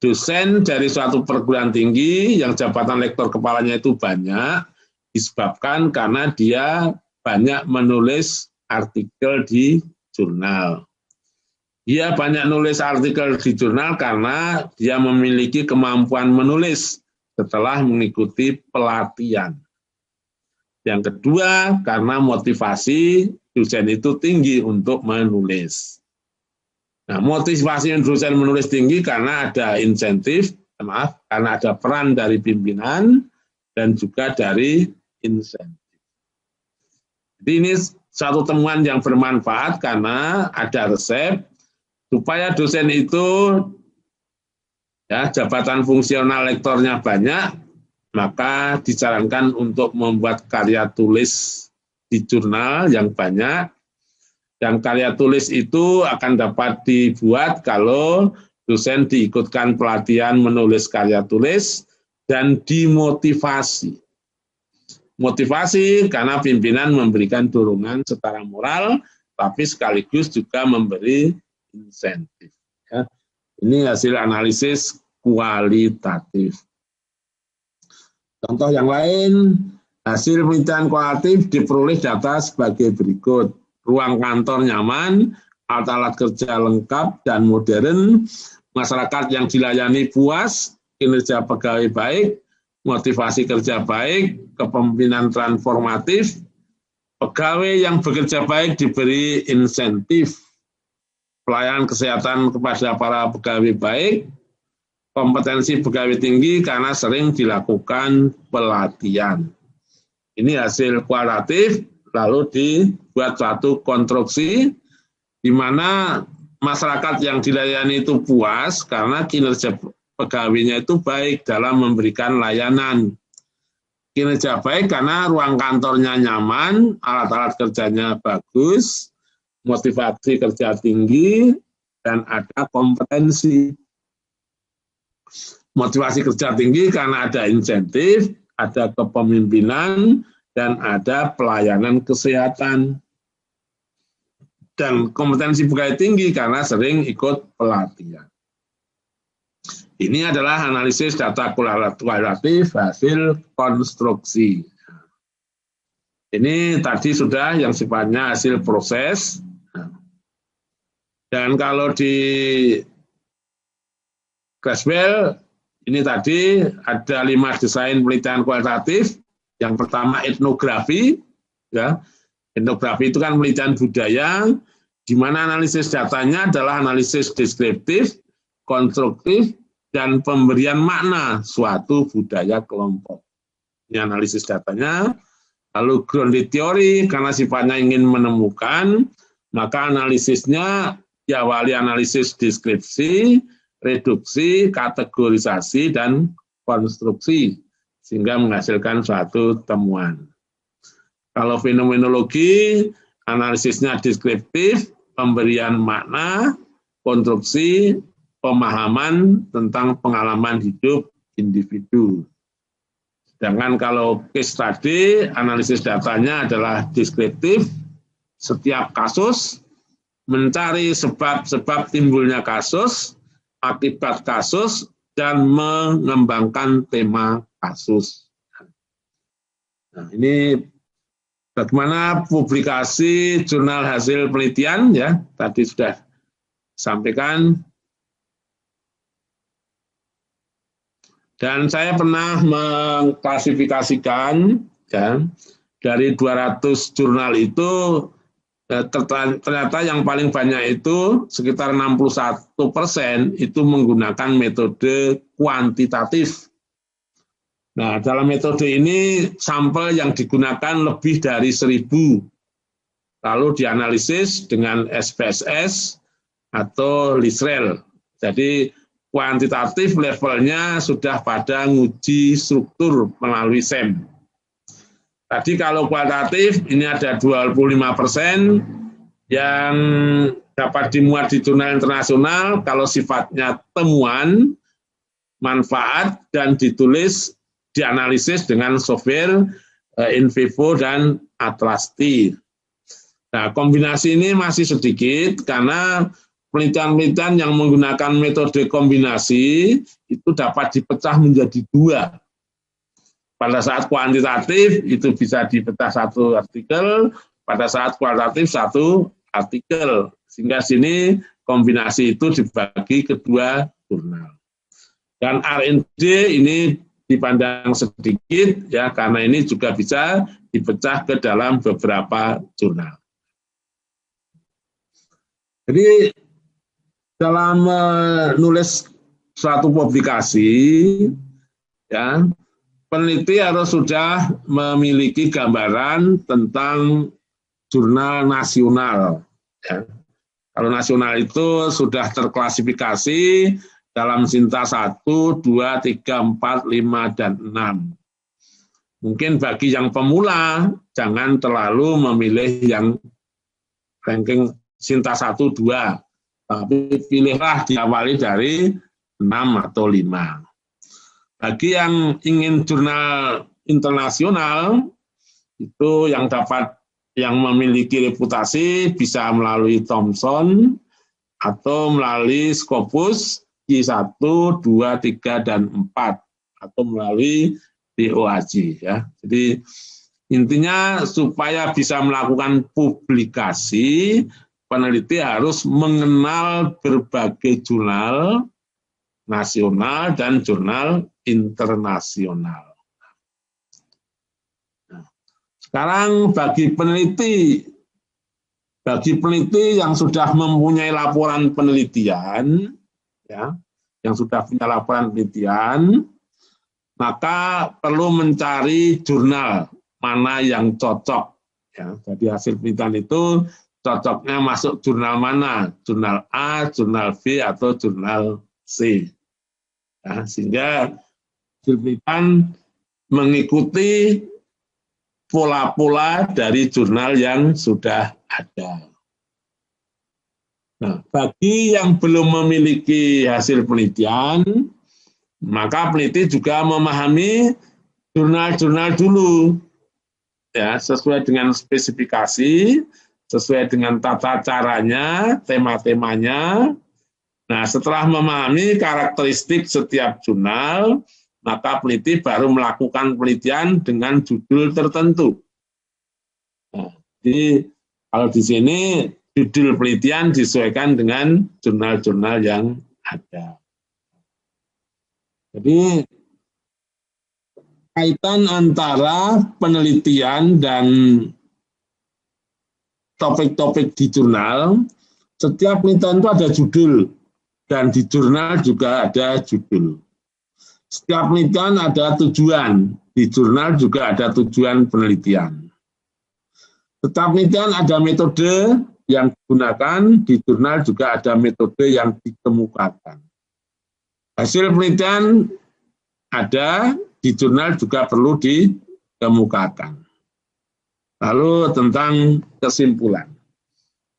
dosen dari suatu perguruan tinggi yang jabatan lektor kepalanya itu banyak, disebabkan karena dia banyak menulis artikel di jurnal. Dia banyak nulis artikel di jurnal karena dia memiliki kemampuan menulis setelah mengikuti pelatihan. Yang kedua, karena motivasi dosen itu tinggi untuk menulis. Nah, motivasi dosen menulis tinggi karena ada insentif, karena ada peran dari pimpinan dan juga dari insentif. Jadi ini satu temuan yang bermanfaat karena ada resep supaya dosen itu, ya, jabatan fungsional lektornya banyak, maka disarankan untuk membuat karya tulis di jurnal yang banyak. Dan karya tulis itu akan dapat dibuat kalau dosen diikutkan pelatihan menulis karya tulis dan dimotivasi. Motivasi karena pimpinan memberikan dorongan secara moral, tapi sekaligus juga memberi insentif. Ya. Ini hasil analisis kualitatif. Contoh yang lain, hasil penelitian kualitatif diperoleh data sebagai berikut. Ruang kantor nyaman, alat-alat kerja lengkap dan modern, masyarakat yang dilayani puas, kinerja pegawai baik, motivasi kerja baik, kepemimpinan transformatif, pegawai yang bekerja baik diberi insentif, pelayanan kesehatan kepada para pegawai baik, kompetensi pegawai tinggi karena sering dilakukan pelatihan. Ini hasil kualitatif, lalu dibuat suatu konstruksi di mana masyarakat yang dilayani itu puas karena kinerja pegawainya itu baik dalam memberikan layanan. Kinerja baik karena ruang kantornya nyaman, alat-alat kerjanya bagus, motivasi kerja tinggi, dan ada kompetensi. Motivasi kerja tinggi karena ada insentif, ada kepemimpinan, dan ada pelayanan kesehatan. Dan kompetensi pegawai tinggi karena sering ikut pelatihan. Ini adalah analisis data kualitatif hasil konstruksi. Ini tadi sudah yang sifatnya hasil proses. Dan kalau di Creswell, ini tadi ada 5 desain penelitian kualitatif. Yang pertama etnografi. Ya. Etnografi itu kan penelitian budaya, di mana analisis datanya adalah analisis deskriptif, konstruktif, dan pemberian makna suatu budaya kelompok. Ini analisis datanya. Lalu grounded theory, karena sifatnya ingin menemukan, maka analisisnya diawali analisis deskripsi, reduksi, kategorisasi, dan konstruksi, sehingga menghasilkan suatu temuan. Kalau fenomenologi, analisisnya deskriptif, pemberian makna, konstruksi, pemahaman tentang pengalaman hidup individu. Sedangkan kalau case study, analisis datanya adalah deskriptif, setiap kasus, mencari sebab-sebab timbulnya kasus, akibat kasus, dan mengembangkan tema kasus. Nah, ini bagaimana publikasi jurnal hasil penelitian, ya, tadi sudah sampaikan. Dan saya pernah mengklasifikasikan, ya, dari 200 jurnal itu, ternyata yang paling banyak itu sekitar 61% itu menggunakan metode kuantitatif. Nah, dalam metode ini sampel yang digunakan lebih dari 1.000, lalu dianalisis dengan SPSS atau LISREL. Jadi kuantitatif levelnya sudah pada nguji struktur melalui SEM. Tadi kalau kualitatif ini ada 25% yang dapat dimuat di jurnal internasional kalau sifatnya temuan, manfaat, dan ditulis, dianalisis dengan software InVivo dan Atlasti. Nah, kombinasi ini masih sedikit karena penelitian-penelitian yang menggunakan metode kombinasi itu dapat dipecah menjadi 2. Pada saat kuantitatif itu bisa dipecah 1 artikel, pada saat kualitatif 1 artikel. Sehingga sini kombinasi itu dibagi ke 2 jurnal. Dan R&D ini dipandang sedikit, ya, karena ini juga bisa dipecah ke dalam beberapa jurnal. Jadi dalam menulis suatu publikasi, ya, peneliti harus sudah memiliki gambaran tentang jurnal nasional. Ya. Kalau nasional itu sudah terklasifikasi dalam Sinta 1, 2, 3, 4, 5, dan 6. Mungkin bagi yang pemula, jangan terlalu memilih yang ranking Sinta 1, 2. Tapi pilihlah diawali dari 6 atau 5. Bagi yang ingin jurnal internasional, itu yang memiliki reputasi bisa melalui Thomson atau melalui Scopus I1, 2, 3, dan 4 atau melalui DOAJ, ya. Jadi intinya supaya bisa melakukan publikasi, peneliti harus mengenal berbagai jurnal nasional dan jurnal internasional. Nah, sekarang bagi peneliti yang sudah mempunyai laporan penelitian, ya, yang sudah punya laporan penelitian, maka perlu mencari jurnal mana yang cocok. Ya, jadi hasil penelitian itu cocoknya masuk jurnal mana, jurnal A, jurnal B, atau jurnal C. Ya, sehingga penelitian mengikuti pola-pola dari jurnal yang sudah ada. Nah, bagi yang belum memiliki hasil penelitian, maka peneliti juga memahami jurnal-jurnal dulu, ya, sesuai dengan spesifikasi, sesuai dengan tata caranya, tema-temanya. Nah, setelah memahami karakteristik setiap jurnal, maka peneliti baru melakukan penelitian dengan judul tertentu. Nah, jadi kalau di sini judul penelitian disesuaikan dengan jurnal-jurnal yang ada. Jadi kaitan antara penelitian dan topik-topik di jurnal, setiap penelitian itu ada judul, dan di jurnal juga ada judul. Setiap penelitian ada tujuan, di jurnal juga ada tujuan penelitian. Setiap penelitian ada metode yang digunakan, di jurnal juga ada metode yang dikemukakan. Hasil penelitian ada, di jurnal juga perlu dikemukakan. Lalu tentang kesimpulan.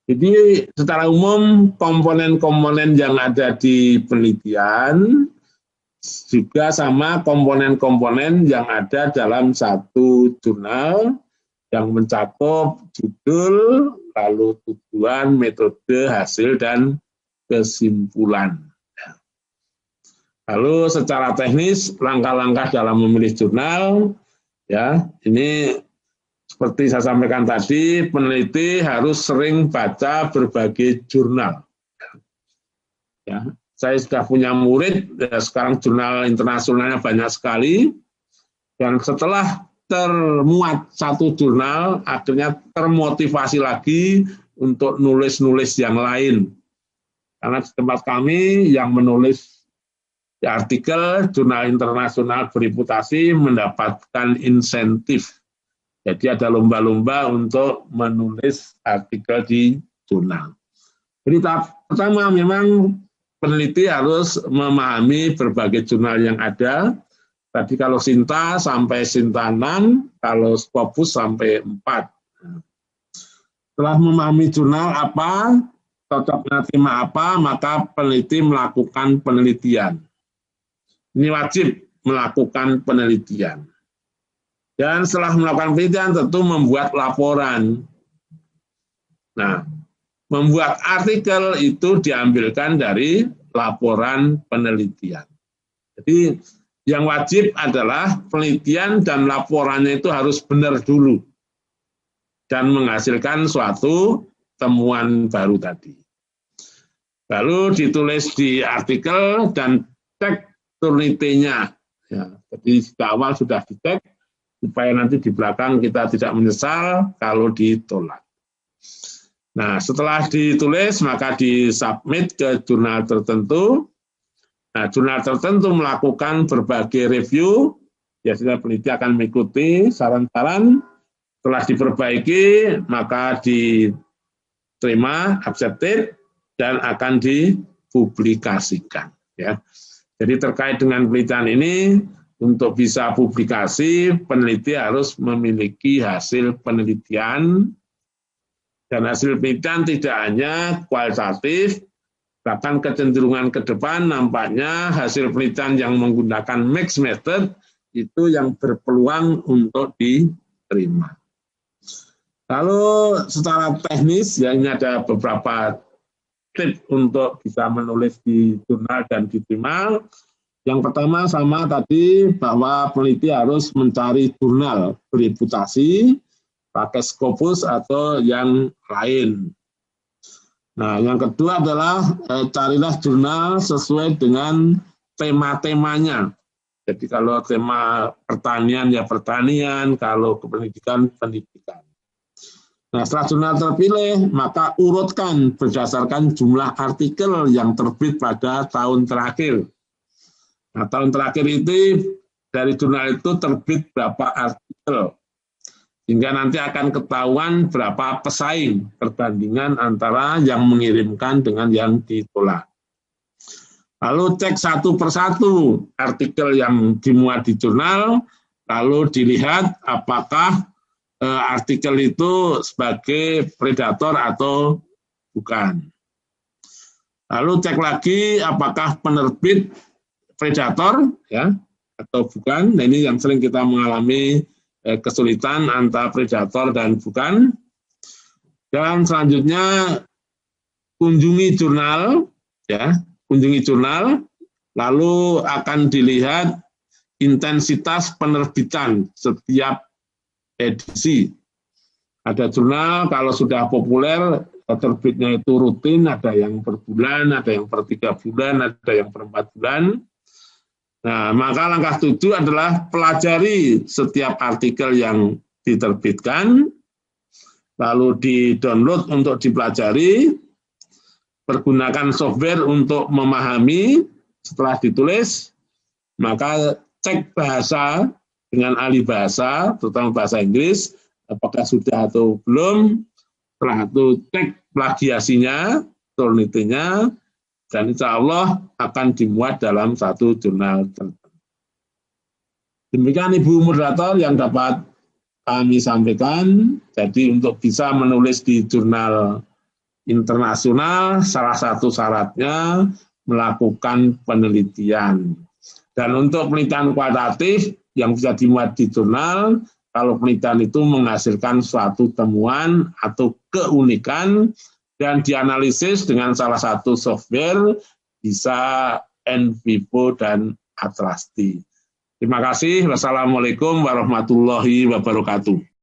Jadi secara umum komponen-komponen yang ada di penelitian juga sama komponen-komponen yang ada dalam satu jurnal yang mencakup judul, lalu tujuan, metode, hasil, dan kesimpulan. Lalu secara teknis, langkah-langkah dalam memilih jurnal, ya, ini seperti saya sampaikan tadi, peneliti harus sering baca berbagai jurnal. Ya, saya sudah punya murid, ya, sekarang jurnal internasionalnya banyak sekali, dan setelah termuat satu jurnal, akhirnya termotivasi lagi untuk nulis-nulis yang lain. Karena di tempat kami yang menulis artikel jurnal internasional bereputasi mendapatkan insentif. Jadi ada lomba-lomba untuk menulis artikel di jurnal. Jadi tahap pertama memang peneliti harus memahami berbagai jurnal yang ada. Tadi kalau Sinta sampai Sinta 6, kalau Scopus sampai 4. Setelah memahami jurnal apa, cocoknya tema apa, maka peneliti melakukan penelitian. Ini wajib melakukan penelitian. Dan setelah melakukan penelitian tentu membuat laporan. Nah, membuat artikel itu diambilkan dari laporan penelitian. Jadi yang wajib adalah penelitian dan laporannya itu harus benar dulu dan menghasilkan suatu temuan baru tadi. Lalu ditulis di artikel dan cek turnitenya. Ya, jadi sejak awal sudah dicek supaya nanti di belakang kita tidak menyesal kalau ditolak. Nah, setelah ditulis maka disubmit ke jurnal tertentu. Nah, jurnal tertentu melakukan berbagai review. Biasanya peneliti akan mengikuti saran-saran. Setelah diperbaiki, maka diterima, accepted, dan akan dipublikasikan. Ya. Jadi terkait dengan penelitian ini, untuk bisa publikasi, peneliti harus memiliki hasil penelitian. Dan hasil penelitian tidak hanya kualitatif, bahkan kecenderungan ke depan nampaknya hasil penelitian yang menggunakan mixed method itu yang berpeluang untuk diterima. Lalu secara teknis, ya ini ada beberapa tips untuk bisa menulis di jurnal dan diterima. Yang pertama sama tadi bahwa peneliti harus mencari jurnal bereputasi, pakai Scopus atau yang lain. Nah, yang kedua adalah carilah jurnal sesuai dengan tema-temanya. Jadi kalau tema pertanian ya pertanian, kalau kependidikan pendidikan. Nah, setelah jurnal terpilih, maka urutkan berdasarkan jumlah artikel yang terbit pada tahun terakhir. Nah, tahun terakhir itu dari jurnal itu terbit berapa artikel. Sehingga nanti akan ketahuan berapa pesaing perbandingan antara yang mengirimkan dengan yang ditolak. Lalu cek satu persatu artikel yang dimuat di jurnal, lalu dilihat apakah artikel itu sebagai predator atau bukan. Lalu cek lagi apakah penerbit predator ya atau bukan. Nah, ini yang sering kita mengalami kesulitan antara predator dan bukan. Dan selanjutnya kunjungi jurnal ya, kunjungi jurnal, lalu akan dilihat intensitas penerbitan setiap edisi. Ada jurnal kalau sudah populer terbitnya itu rutin, ada yang per bulan, ada yang per 3 bulan, ada yang per 4 bulan. Nah, maka langkah 7 adalah pelajari setiap artikel yang diterbitkan, lalu di-download untuk dipelajari, pergunakan software untuk memahami setelah ditulis, maka cek bahasa dengan ahli bahasa, terutama bahasa Inggris, apakah sudah atau belum, setelah itu cek plagiasinya, turnitinnya, dan insya Allah akan dimuat dalam satu jurnal tertentu. Demikian Ibu Moderator yang dapat kami sampaikan. Jadi untuk bisa menulis di jurnal internasional, salah satu syaratnya melakukan penelitian. Dan untuk penelitian kualitatif yang bisa dimuat di jurnal, kalau penelitian itu menghasilkan suatu temuan atau keunikan dan dianalisis dengan salah satu software, bisa NVivo dan Atrasti. Terima kasih. Wassalamualaikum warahmatullahi wabarakatuh.